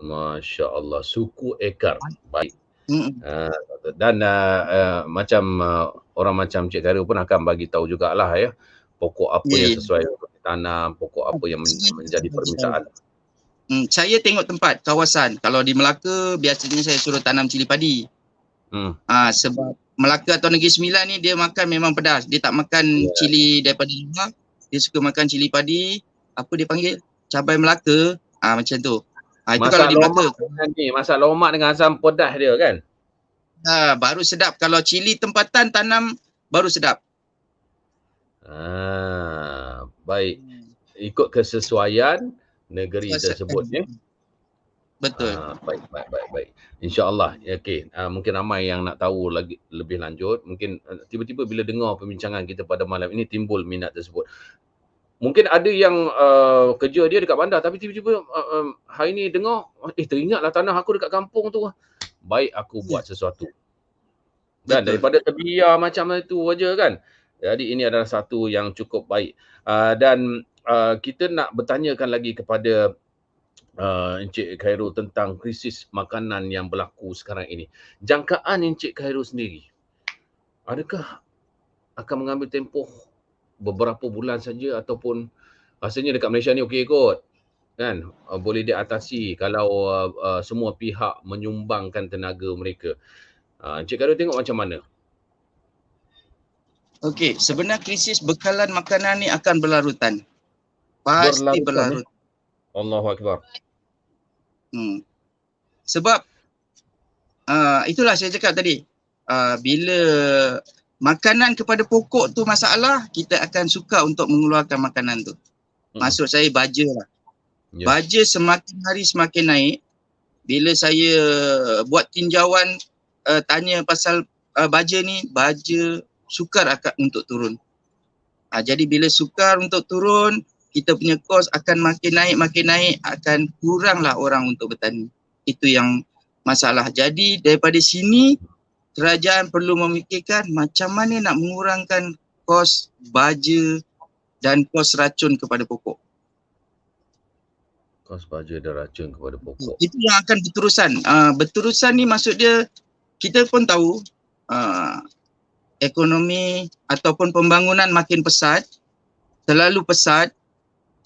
Masya Allah, suku ekar. Baik. Dan macam orang macam Cik Khairul pun akan bagi tahu jugalah ya, pokok apa yang sesuai untuk ditanam, pokok apa yang menjadi permintaan. Saya tengok tempat, kawasan. Kalau di Melaka, biasanya saya suruh tanam cili padi. Sebab Melaka atau Negeri Sembilan ni dia makan memang pedas. Dia tak makan cili daripada luar. Dia suka makan cili padi. Apa dia panggil? Cabai Melaka. Macam tu. Itu masak kalau di Melaka. Masak lomak dengan asam pedas dia kan? Baru sedap. Kalau cili tempatan tanam baru sedap. Baik. Ikut kesesuaian negeri tersebut ya. Betul. Baik. InsyaAllah. Okey. Mungkin ramai yang nak tahu lagi lebih lanjut. Mungkin tiba-tiba bila dengar perbincangan kita pada malam ini timbul minat tersebut. Mungkin ada yang kerja dia dekat bandar tapi tiba-tiba hari ni dengar, teringatlah tanah aku dekat kampung tu. Baik aku buat sesuatu. Dan daripada terbiar macam itu aja kan. Jadi ini adalah satu yang cukup baik. Dan kita nak bertanyakan lagi kepada Encik Khairul tentang krisis makanan yang berlaku sekarang ini. Jangkaan Encik Khairul sendiri, adakah akan mengambil tempoh beberapa bulan saja ataupun rasanya dekat Malaysia ni okey kot kan, boleh diatasi kalau semua pihak menyumbangkan tenaga mereka. Encik Khairul tengok macam mana? Okey, sebenarnya krisis bekalan makanan ni akan berlarutan. Pasti berlarut. Allahu Akbar. Sebab itulah saya cakap tadi. Bila makanan kepada pokok tu masalah, kita akan suka untuk mengeluarkan makanan tu. Maksud saya baja lah. Baja semakin hari semakin naik. Bila saya buat tinjauan tanya pasal baja ni, baja sukar akan untuk turun. Jadi bila sukar untuk turun, kita punya kos akan makin naik, akan kuranglah orang untuk bertani. Itu yang masalah. Jadi daripada sini, kerajaan perlu memikirkan macam mana nak mengurangkan kos baja dan kos racun kepada pokok. Kos baja dan racun kepada pokok. Itu yang akan berterusan. Berterusan ni maksud dia, kita pun tahu ekonomi ataupun pembangunan makin pesat, terlalu pesat,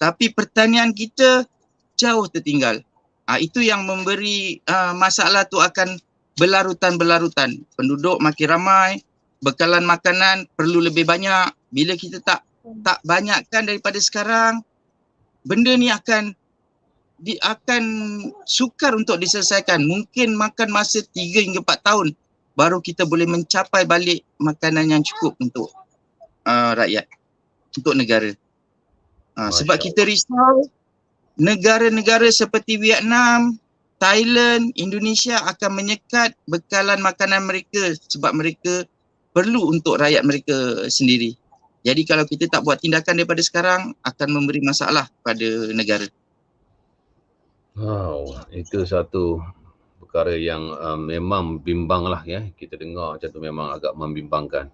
tapi pertanian kita jauh tertinggal. Itu yang memberi masalah tu akan berlarutan-berlarutan. Penduduk makin ramai, bekalan makanan perlu lebih banyak. Bila kita tak banyakkan daripada sekarang, benda ni akan sukar untuk diselesaikan. Mungkin makan masa 3 hingga 4 tahun baru kita boleh mencapai balik makanan yang cukup untuk rakyat, untuk negara. Sebab kita risau negara-negara seperti Vietnam, Thailand, Indonesia akan menyekat bekalan makanan mereka sebab mereka perlu untuk rakyat mereka sendiri. Jadi kalau kita tak buat tindakan daripada sekarang, akan memberi masalah pada negara. Wow, itu satu perkara yang memang bimbang lah ya. Kita dengar macam tu memang agak membimbangkan.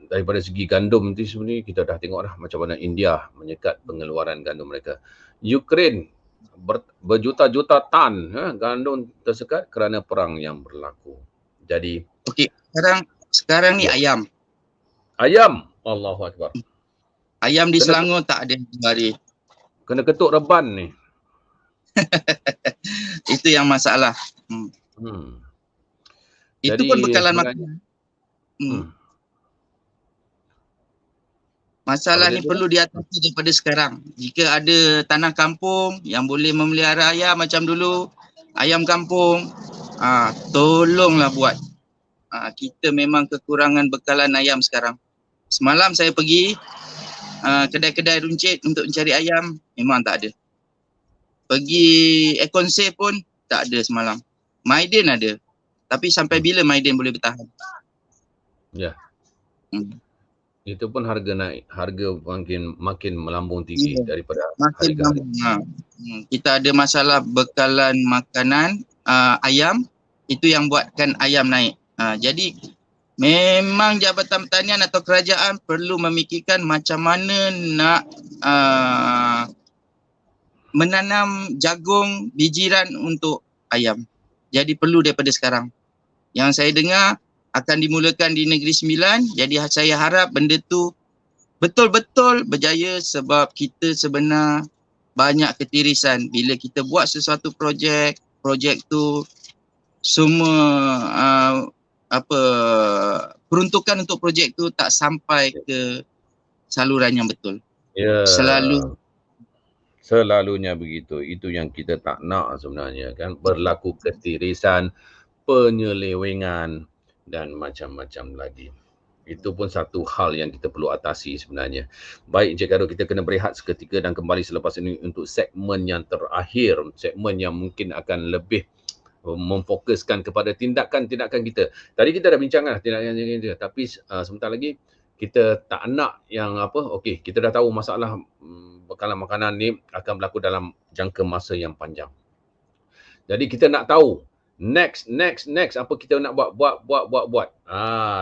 Daripada segi gandum tu sebenarnya kita dah tengok dah macam mana India menyekat pengeluaran gandum mereka. Ukraine berjuta-juta tan gandum tersekat kerana perang yang berlaku. Jadi Okey, sekarang ni ayam. Ayam, Allahu Akbar. Ayam di Selangor tak ada hari. Kena ketuk reban ni. Itu yang masalah. Itu Jadi, pun bekalan makanan. Masalah ni perlu diatasi daripada sekarang. Jika ada tanah kampung yang boleh memelihara ayam macam dulu, ayam kampung, tolonglah buat. Kita memang kekurangan bekalan ayam sekarang. Semalam saya pergi kedai-kedai runcit untuk mencari ayam, memang tak ada. Pergi Econ Safe pun tak ada semalam. Maiden ada. Tapi sampai bila Maiden boleh bertahan? Ya. Itu pun harga naik. Harga makin melambung tinggi daripada hari ke hari. Kita ada masalah bekalan makanan ayam. Itu yang buatkan ayam naik. Jadi memang Jabatan Pertanian atau kerajaan perlu memikirkan macam mana nak menanam jagung bijiran untuk ayam. Jadi perlu daripada sekarang. Yang saya dengar akan dimulakan di Negeri Sembilan. Jadi saya harap benda tu betul-betul berjaya sebab kita sebenar banyak ketirisan. Bila kita buat sesuatu projek tu semua peruntukan untuk projek tu tak sampai ke saluran yang betul. Ya. Selalunya begitu. Itu yang kita tak nak sebenarnya kan. Berlaku ketirisan, penyelewengan dan macam-macam lagi. Itu pun satu hal yang kita perlu atasi sebenarnya. Baik Encik Khairul, kita kena berehat seketika dan kembali selepas ini untuk segmen yang terakhir. Segmen yang mungkin akan lebih memfokuskan kepada tindakan-tindakan kita. Tadi kita dah bincang lah tindakan kita. Tapi sebentar lagi kita tak nak yang okey, kita dah tahu masalah bekalan makanan ni akan berlaku dalam jangka masa yang panjang. Jadi kita nak tahu next apa kita nak buat.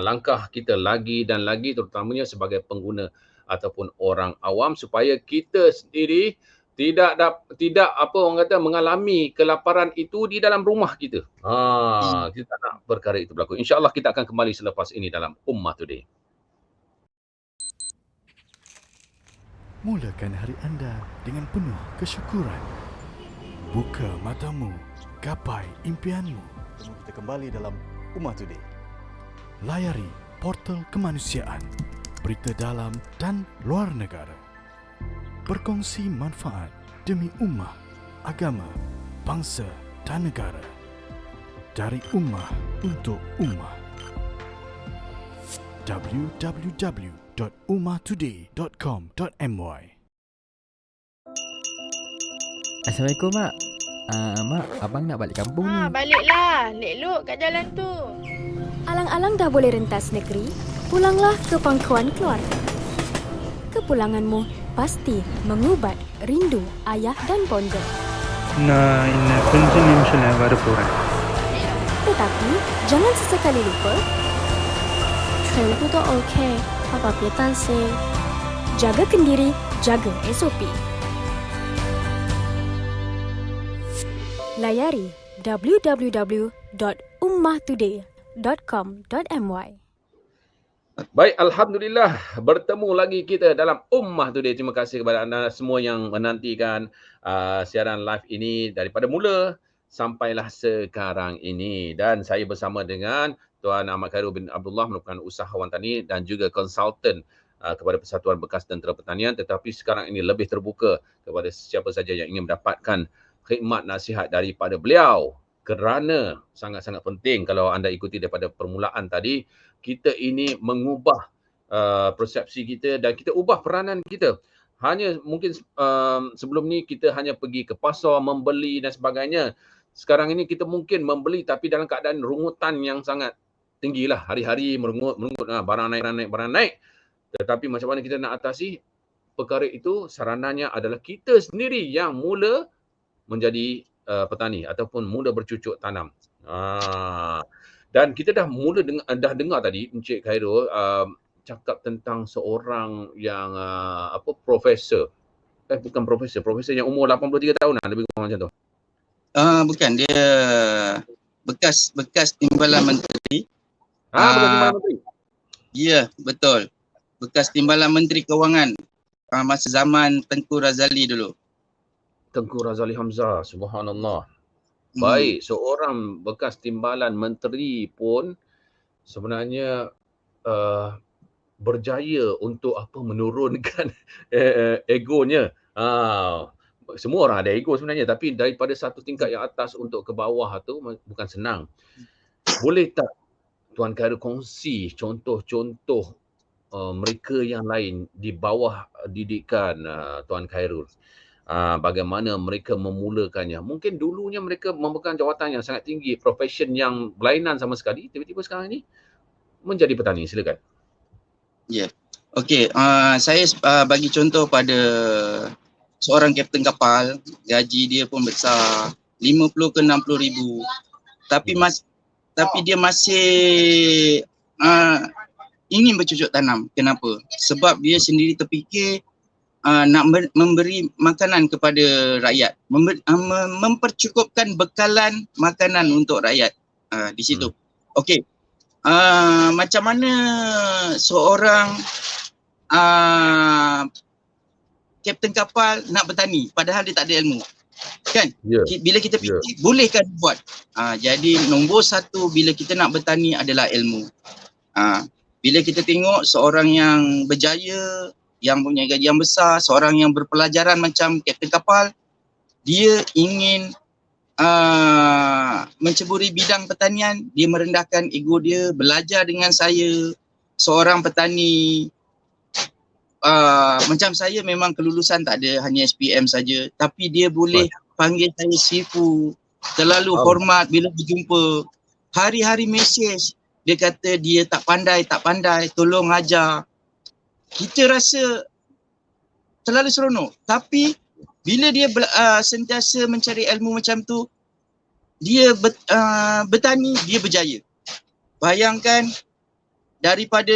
Langkah kita lagi dan lagi terutamanya sebagai pengguna ataupun orang awam supaya kita sendiri tidak orang kata mengalami kelaparan itu di dalam rumah kita. Kita tak nak perkara itu berlaku. InsyaAllah kita akan kembali selepas ini dalam Ummah Today. Mulakan hari anda dengan penuh kesyukuran. Buka matamu, gapai impianmu. Kita kembali dalam Ummah Today. Layari portal kemanusiaan, berita dalam dan luar negara. Berkongsi manfaat demi ummah, agama, bangsa dan negara. Dari ummah untuk ummah. www.ummahtoday.com.my. Assalamualaikum, Mak. Mak, abang nak balik kampung ni. Baliklah. Nek Lok kat jalan tu. Alang-alang dah boleh rentas negeri, pulanglah ke pangkuan keluarga. Kepulanganmu pasti mengubat rindu ayah dan bonda. நான் இன்னும் கொஞ்ச நிமிஷத்துல வரப்போறேன். Tetapi jangan sesekali lupa 全部都 OK， 爸爸别担心。 jaga kendiri, jaga SOP. Layari www.ummahtoday.com.my. Baik, Alhamdulillah bertemu lagi kita dalam Ummah Today. Terima kasih kepada anda semua yang menantikan siaran live ini daripada mula sampailah sekarang ini. Dan saya bersama dengan Tuan Ahmad Khairul bin Abdullah merupakan usahawan tani dan juga konsultan kepada Persatuan Bekas Tentera Pertanian, tetapi sekarang ini lebih terbuka kepada siapa saja yang ingin mendapatkan khidmat nasihat daripada beliau, kerana sangat-sangat penting kalau anda ikuti daripada permulaan tadi, kita ini mengubah persepsi kita dan kita ubah peranan kita. Hanya mungkin sebelum ni kita hanya pergi ke pasar membeli dan sebagainya. Sekarang ini kita mungkin membeli tapi dalam keadaan rungutan yang sangat tinggilah. Hari-hari merungut, barang naik. Tetapi macam mana kita nak atasi perkara itu? Sarananya adalah kita sendiri yang mula menjadi petani ataupun mula bercucuk tanam. Dan kita dah dengar tadi Encik Khairul cakap tentang seorang yang profesor. Bukan profesor yang umur 83 tahun lebih kurang macam tu. Bukan, dia bekas timbalan menteri. Bekas timbalan menteri. Ya, betul. Bekas timbalan menteri kewangan masa zaman Tengku Razali dulu. Tengku Razali Hamzah, subhanallah. Baik, seorang bekas timbalan menteri pun sebenarnya berjaya untuk menurunkan egonya. Semua orang ada ego sebenarnya, tapi daripada satu tingkat yang atas untuk ke bawah tu bukan senang. Boleh tak Tuan Khairul kongsi contoh-contoh mereka yang lain di bawah didikan Tuan Khairul? Bagaimana mereka memulakannya. Mungkin dulunya mereka memegang jawatan yang sangat tinggi, profession yang berlainan sama sekali, tiba-tiba sekarang ini menjadi petani. Silakan. Ya. Okey, saya bagi contoh pada seorang kapten kapal, gaji dia pun besar, 50 ke 60 ribu. Tapi dia masih ingin bercucuk tanam. Kenapa? Sebab dia sendiri terfikir nak memberi makanan kepada rakyat, mempercukupkan bekalan makanan untuk rakyat di situ. Okey, macam mana seorang kapten kapal nak bertani padahal dia tak ada ilmu, kan? Bila kita fikir, bolehkah buat? Jadi nombor satu bila kita nak bertani adalah ilmu. Bila kita tengok seorang yang berjaya, yang punya gaji yang besar, seorang yang berpelajaran macam kapten kapal, dia ingin menceburi bidang pertanian, dia merendahkan ego dia, belajar dengan saya, seorang petani. Macam saya memang kelulusan tak ada, hanya SPM saja, tapi dia boleh panggil saya Sifu, terlalu hormat bila berjumpa, hari-hari mesej, dia kata dia tak pandai, tolong ajar. Kita rasa terlalu seronok. Tapi bila dia sentiasa mencari ilmu macam tu, dia bertani, dia berjaya. Bayangkan daripada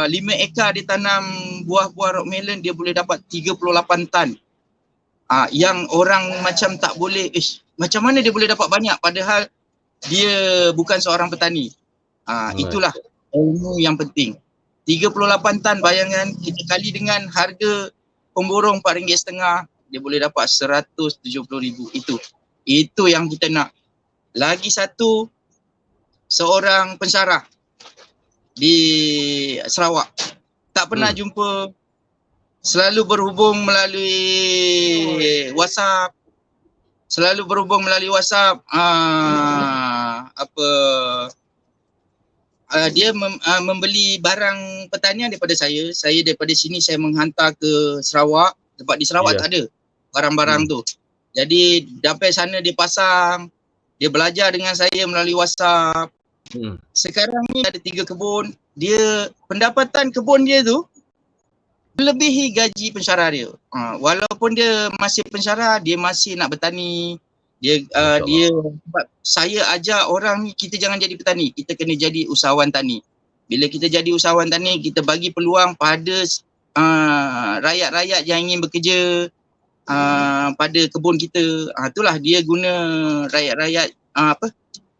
5 ekar dia tanam buah-buah rock melon, dia boleh dapat 38 tan. Yang orang macam tak boleh, macam mana dia boleh dapat banyak padahal dia bukan seorang petani. Itulah ilmu yang penting. 38 tan, bayangan kita kali dengan harga pemborong RM4.5, dia boleh dapat RM170,000. Itu yang kita nak. Lagi satu, seorang pensarah di Sarawak. Tak pernah jumpa, selalu berhubung melalui WhatsApp. Dia membeli barang pertanian daripada saya. Saya daripada sini saya menghantar ke Sarawak, sebab di Sarawak tak ada barang-barang tu. Jadi sampai sana dia pasang, dia belajar dengan saya melalui WhatsApp. Sekarang ni ada 3 kebun, dia pendapatan kebun dia tu melebihi gaji pensyarah dia. Walaupun dia masih pensyarah, dia masih nak bertani. Dia sebab saya ajar orang ni, kita jangan jadi petani, kita kena jadi usahawan tani. Bila kita jadi usahawan tani, kita bagi peluang pada rakyat-rakyat yang ingin bekerja pada kebun kita. Itulah dia guna rakyat-rakyat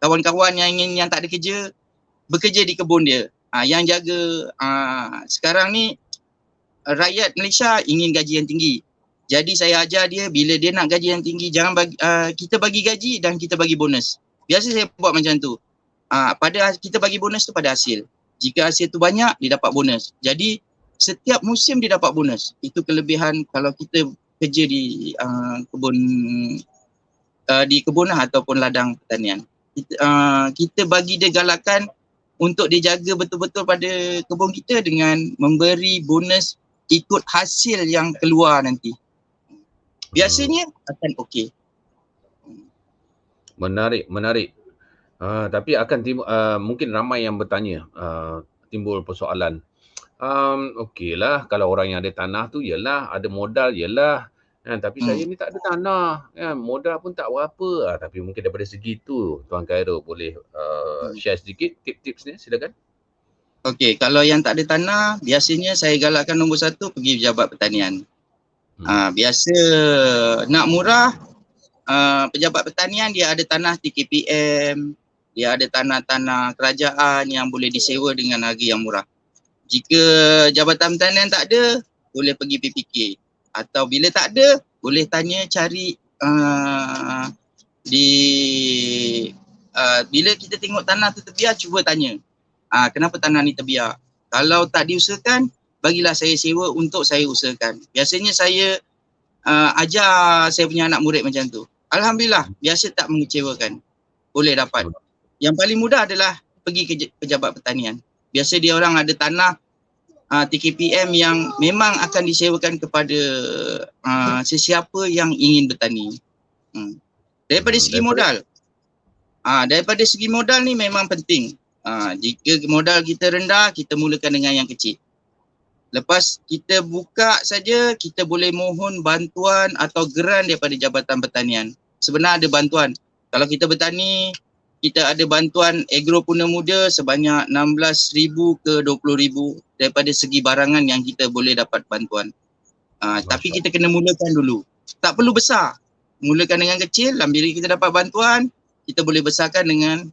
kawan-kawan yang tak ada kerja, bekerja di kebun dia. Yang jaga sekarang ni rakyat Malaysia ingin gaji yang tinggi. Jadi saya ajar dia, bila dia nak gaji yang tinggi, jangan kita bagi gaji dan kita bagi bonus. Biasa saya buat macam tu. Kita bagi bonus tu pada hasil. Jika hasil tu banyak, dia dapat bonus. Jadi setiap musim dia dapat bonus. Itu kelebihan kalau kita kerja di kebun ataupun ladang pertanian. Kita bagi dia galakan untuk dia jaga betul-betul pada kebun kita dengan memberi bonus ikut hasil yang keluar nanti. Biasanya akan okey. Menarik. Tapi akan mungkin ramai yang bertanya, timbul persoalan. Okeylah, kalau orang yang ada tanah tu yalah, ada modal yalah. Tapi saya ni tak ada tanah, modal pun tak berapa. Tapi mungkin daripada segi tu, Tuan Khairul boleh share sedikit tips-tips ni, silakan. Okey, kalau yang tak ada tanah, biasanya saya galakkan nombor 1 pergi pejabat pertanian. Biasa nak murah, pejabat pertanian dia ada tanah TKPM, dia ada tanah-tanah kerajaan yang boleh disewa dengan harga yang murah. Jika Jabatan Pertanian tak ada, boleh pergi PPK. Atau bila tak ada, boleh tanya cari bila kita tengok tanah tu terbiar, cuba tanya. Kenapa tanah ni terbiar? Kalau tak diusahakan, bagilah saya sewa untuk saya usahakan. Biasanya saya ajar saya punya anak murid macam tu. Alhamdulillah, biasa tak mengecewakan. Boleh dapat. Yang paling mudah adalah pergi ke pejabat pertanian. Biasa dia orang ada tanah TKPM yang memang akan disewakan kepada sesiapa yang ingin bertani. Daripada segi modal. Daripada segi modal ni memang penting. Jika modal kita rendah, kita mulakan dengan yang kecil. Lepas kita buka saja, kita boleh mohon bantuan atau geran daripada Jabatan Pertanian. Sebenarnya ada bantuan. Kalau kita bertani, kita ada bantuan Agro Puna Muda sebanyak 16,000 ke 20,000 daripada segi barangan yang kita boleh dapat bantuan. Tapi kita kena mulakan dulu. Tak perlu besar. Mulakan dengan kecil, dan bila kita dapat bantuan, kita boleh besarkan dengan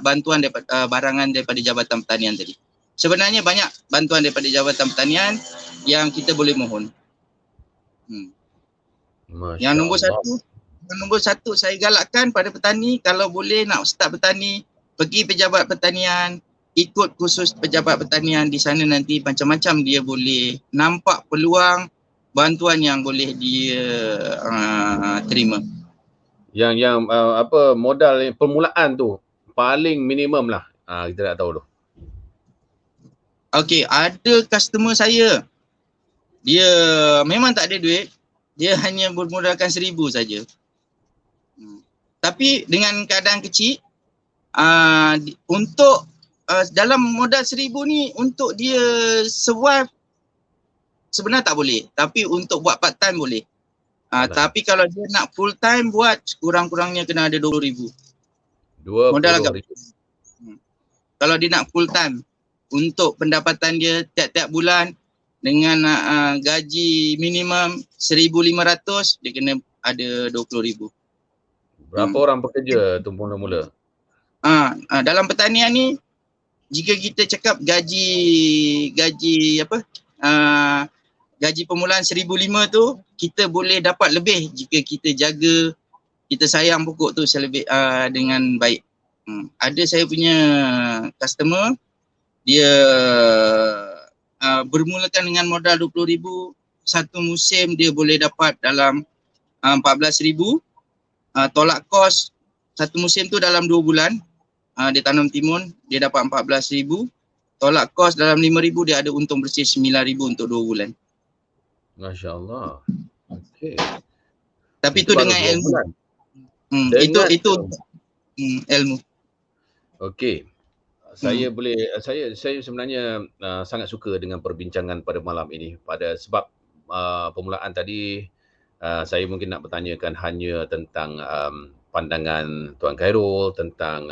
bantuan daripada barangan daripada Jabatan Pertanian tadi. Sebenarnya banyak bantuan daripada Jabatan Pertanian yang kita boleh mohon. Yang nombor satu saya galakkan pada petani, kalau boleh nak start bertani, pergi pejabat pertanian, ikut kursus pejabat pertanian. Di sana nanti macam-macam dia boleh nampak peluang bantuan yang boleh dia terima. Yang modal permulaan tu paling minimum lah. Kita nak tahu tu. Okey, ada customer saya. Dia memang tak ada duit. Dia hanya bermodalkan 1,000 saja. Tapi dengan keadaan kecil, untuk dalam modal 1,000 ni untuk dia survive sebenarnya tak boleh. Tapi untuk buat part time boleh. Tapi kalau dia nak full time buat, kurang-kurangnya kena ada 20,000. Modal agak. Kalau dia nak full time, untuk pendapatan dia tiap-tiap bulan dengan gaji minimum 1,500, dia kena ada 20,000. Berapa orang pekerja tu mula-mula? Dalam pertanian ni, jika kita cakap gaji permulaan 1,500 tu, kita boleh dapat lebih jika kita jaga, kita sayang pokok tu dengan baik. Ada saya punya customer, dia bermulakan dengan modal 20,000, satu musim dia boleh dapat dalam 14,000. Tolak kos satu musim tu dalam 2 bulan, dia tanam timun, dia dapat 14,000. Tolak kos dalam 5,000, dia ada untung bersih 9,000 untuk 2 bulan. Masya Allah. Okey. Tapi itu baru dengan 2 ilmu. bulan. Itu Dengan ilmu. Okey. Saya sebenarnya sangat suka dengan perbincangan pada malam ini sebab permulaan tadi saya mungkin nak bertanyakan hanya tentang pandangan Tuan Khairul tentang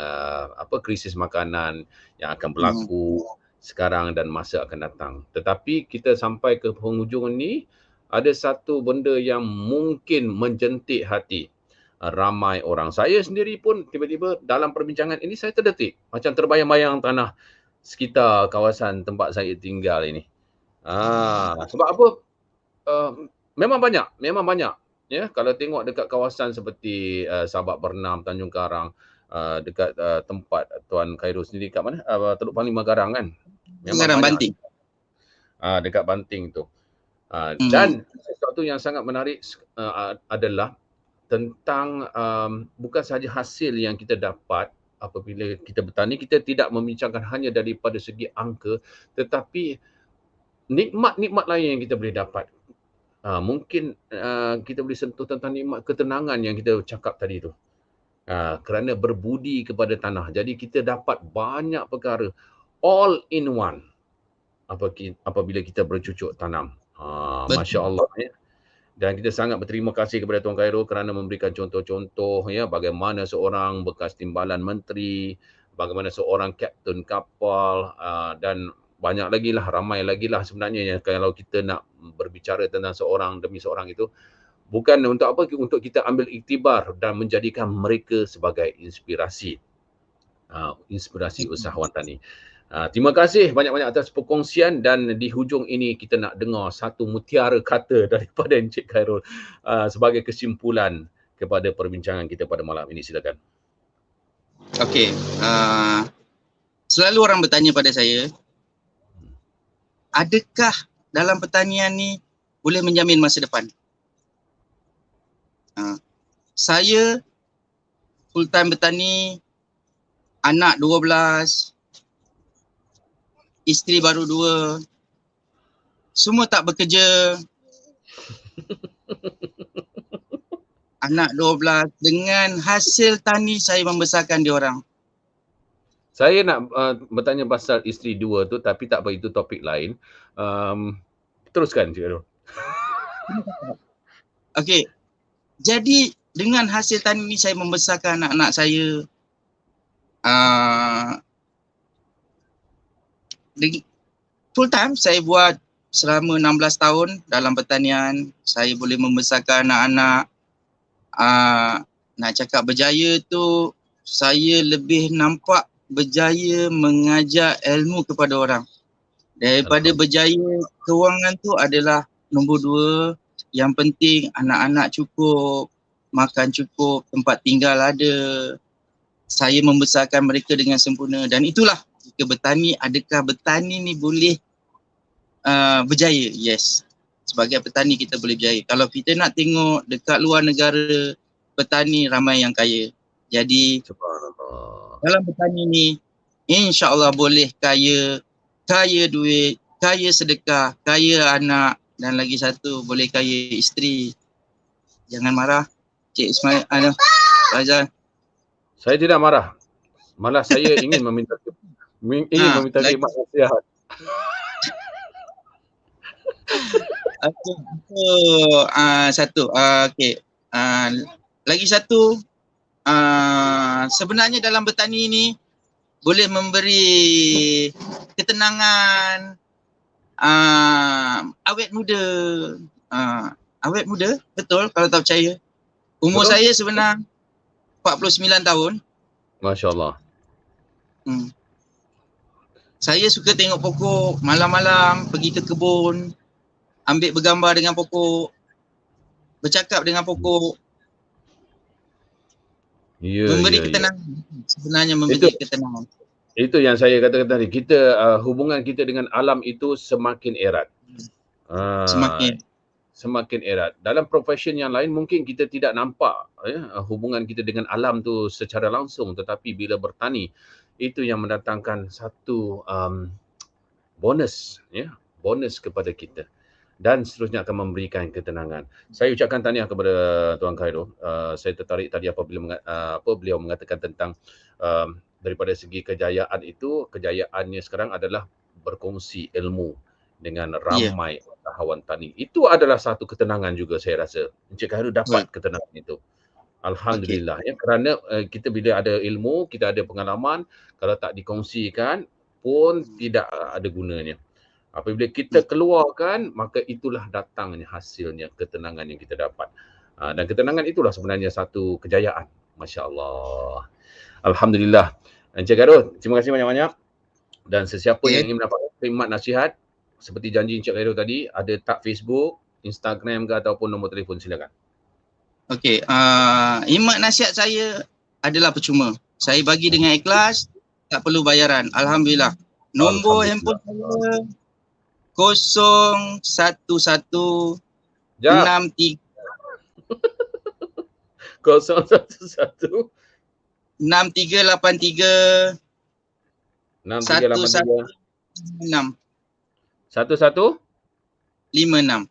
krisis makanan yang akan berlaku sekarang dan masa akan datang. Tetapi kita sampai ke penghujung ni, ada satu benda yang mungkin menjentik hati ramai orang. Saya sendiri pun tiba-tiba dalam perbincangan ini saya terdetik. Macam terbayang-bayang tanah sekitar kawasan tempat saya tinggal ini. Sebab apa? Memang banyak. Ya, kalau tengok dekat kawasan seperti Sabak Bernam, Tanjung Karang, dekat tempat Tuan Khairul sendiri kat mana? Teluk Panglima Garang kan? Garang Banting. Dekat Banting tu. Dan sesuatu yang sangat menarik adalah tentang bukan sahaja hasil yang kita dapat apabila kita bertani, kita tidak membincangkan hanya daripada segi angka, tetapi nikmat-nikmat lain yang kita boleh dapat. Mungkin kita boleh sentuh tentang nikmat ketenangan yang kita cakap tadi tu. Kerana berbudi kepada tanah. Jadi kita dapat banyak perkara all in one apabila kita bercucuk tanam. Masya Allah ya. Dan kita sangat berterima kasih kepada Tuan Khairul kerana memberikan contoh-contoh ya bagaimana seorang bekas timbalan menteri, bagaimana seorang kapten kapal dan banyak lagi lah, ramai lagi lah sebenarnya yang kalau kita nak berbicara tentang seorang demi seorang itu bukan untuk apa, untuk kita ambil iktibar dan menjadikan mereka sebagai inspirasi. Inspirasi usahawan tani. Terima kasih banyak-banyak atas perkongsian dan di hujung ini kita nak dengar satu mutiara kata daripada Encik Khairul sebagai kesimpulan kepada perbincangan kita pada malam ini. Silakan. Okey. Selalu orang bertanya pada saya, adakah dalam pertanian ni boleh menjamin masa depan? Saya full time bertani, anak 12, isteri baru 2, semua tak bekerja. Anak 12, dengan hasil tani saya membesarkan diorang. Saya nak bertanya pasal isteri 2 tu, tapi tak apa, itu topik lain. Teruskan Cik Khairul. Okey. Jadi dengan hasil tani ni saya membesarkan anak-anak saya. Full time saya buat selama 16 tahun dalam pertanian. Saya boleh membesarkan anak-anak. Nak cakap berjaya tu, saya lebih nampak berjaya mengajar ilmu kepada orang. Daripada berjaya kewangan tu adalah nombor 2. Yang penting anak-anak cukup, makan cukup, tempat tinggal ada. Saya membesarkan mereka dengan sempurna dan itulah jika bertani, adakah bertani ni boleh berjaya? Yes. Sebagai petani kita boleh berjaya. Kalau kita nak tengok dekat luar negara, petani ramai yang kaya. Jadi dalam bertani ni insya-Allah boleh kaya duit, kaya sedekah, kaya anak dan lagi satu boleh kaya isteri. Jangan marah Cik Ismail, Faizal. Saya tidak marah. Malah saya ingin meminta khidmat nasihat. Satu. Okey. Lagi satu, sebenarnya dalam bertani ni boleh memberi ketenangan, awet muda. Awet muda, betul kalau tak percaya. Umur Betul? saya sebenar 49 tahun. Masya Allah. Saya suka tengok pokok, malam-malam pergi ke kebun, ambil bergambar dengan pokok, bercakap dengan pokok. Memberi ketenangan. Sebenarnya memberi ketenangan. Itu yang saya katakan tadi. Kita hubungan kita dengan alam itu semakin erat. Semakin erat. Dalam profession yang lain mungkin kita tidak nampak hubungan kita dengan alam tu secara langsung, tetapi bila bertani itu yang mendatangkan satu bonus bonus kepada kita. dan seterusnya akan memberikan ketenangan. Saya ucapkan tahniah kepada Tuan Khairul. Saya tertarik tadi apabila beliau mengatakan tentang daripada segi kejayaan itu, kejayaannya sekarang adalah berkongsi ilmu dengan ramai usahawan tani. Itu adalah satu ketenangan juga saya rasa. Encik Khairul dapat ketenangan itu. Alhamdulillah. Ya, kerana kita bila ada ilmu, kita ada pengalaman, kalau tak dikongsikan pun tidak ada gunanya. Apabila kita keluarkan, maka itulah datangnya hasilnya, ketenangan yang kita dapat. Dan ketenangan itulah sebenarnya satu kejayaan. Masya Allah. Alhamdulillah. Encik Khairul, terima kasih banyak-banyak. Dan sesiapa yang ingin mendapat khidmat nasihat, seperti janji Encik Khairul tadi, ada tak Facebook, Instagram ke ataupun nombor telefon, silakan. Okey, khidmat nasihat saya adalah percuma. Saya bagi dengan ikhlas, tak perlu bayaran. Alhamdulillah. Nombor handphone saya 011 63 011 6383 6383 6 11 56.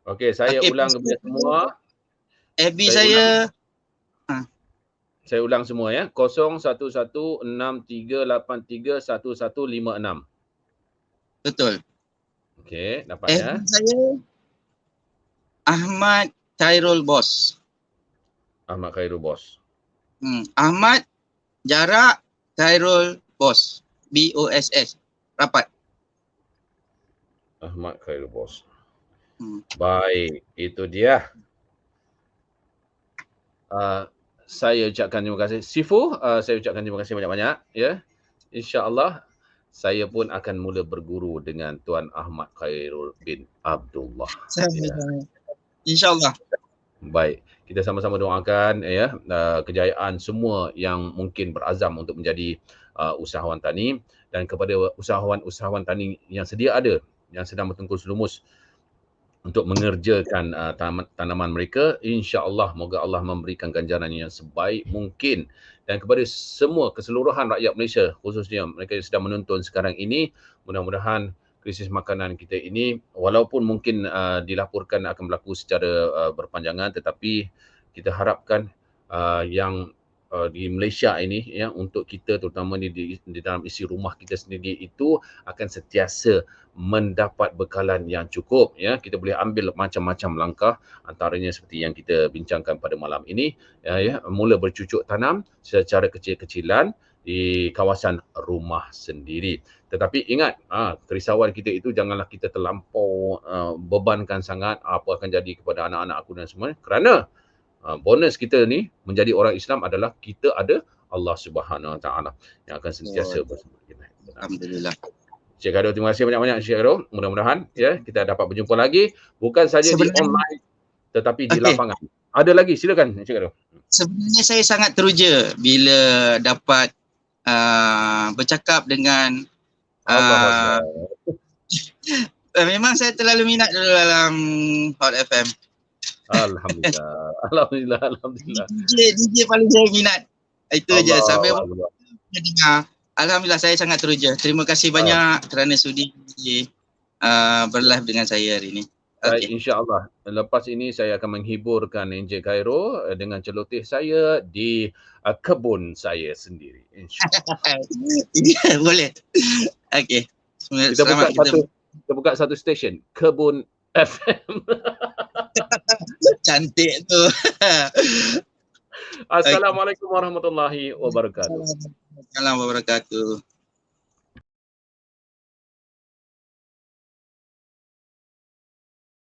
Okey, saya ulang kepada semua. FB saya Saya ulang semua ya. 011638311156. betul. Okey, dapat ya. FB saya Ahmad Khairul Bos. Ahmad Khairul Bos. Ahmad jarak Khairul Bos. BOSS. Rapat. Ahmad Khairul Bos. Baik, itu dia. Saya ucapkan terima kasih. Sifu, saya ucapkan terima kasih banyak-banyak. Ya, InsyaAllah saya pun akan mula berguru dengan Tuan Ahmad Khairul bin Abdullah. Ya. InsyaAllah. Baik, kita sama-sama doakan ya kejayaan semua yang mungkin berazam untuk menjadi usahawan tani, dan kepada usahawan-usahawan tani yang sedia ada, yang sedang bertengkus lumus untuk mengerjakan tanaman mereka, insya-Allah moga Allah memberikan ganjaran yang sebaik mungkin. Dan kepada semua keseluruhan rakyat Malaysia, khususnya mereka yang sedang menonton sekarang ini, mudah-mudahan krisis makanan kita ini walaupun mungkin dilaporkan akan berlaku secara berpanjangan, tetapi kita harapkan yang di Malaysia ini ya, untuk kita terutama di dalam isi rumah kita sendiri itu akan sentiasa mendapat bekalan yang cukup ya. Kita boleh ambil macam-macam langkah, antaranya seperti yang kita bincangkan pada malam ini ya, mula bercucuk tanam secara kecil-kecilan di kawasan rumah sendiri. Tetapi ingat, kerisauan kita itu janganlah kita terlampau bebankan sangat apa akan jadi kepada anak-anak aku dan semua, kerana bonus kita ni menjadi orang Islam adalah kita ada Allah Subhanahu Wa Taala yang akan sentiasa bersama kita. Alhamdulillah. Encik Khairul, terima kasih banyak-banyak Encik Khairul. Mudah-mudahan ya kita dapat berjumpa lagi, bukan saja di online tetapi di lapangan. Ada lagi, silakan Encik Khairul. Sebenarnya saya sangat teruja bila dapat bercakap dengan memang saya terlalu minat dalam Hot FM. Alhamdulillah. Alhamdulillah. DJ paling saya minat. Itu aja sampai dengar. Alhamdulillah, saya sangat teruja. Terima kasih banyak kerana sudi berlive dengan saya hari ini. Baik, insya-Allah. Lepas ini saya akan menghiburkan Encik Khairul dengan celoteh saya di kebun saya sendiri. InsyaAllah. Boleh. Okey. Kita buka satu stesen, Kebun FM. Cantik tu. Assalamualaikum warahmatullahi wabarakatuh. Assalamualaikum warahmatullahi wabarakatuh.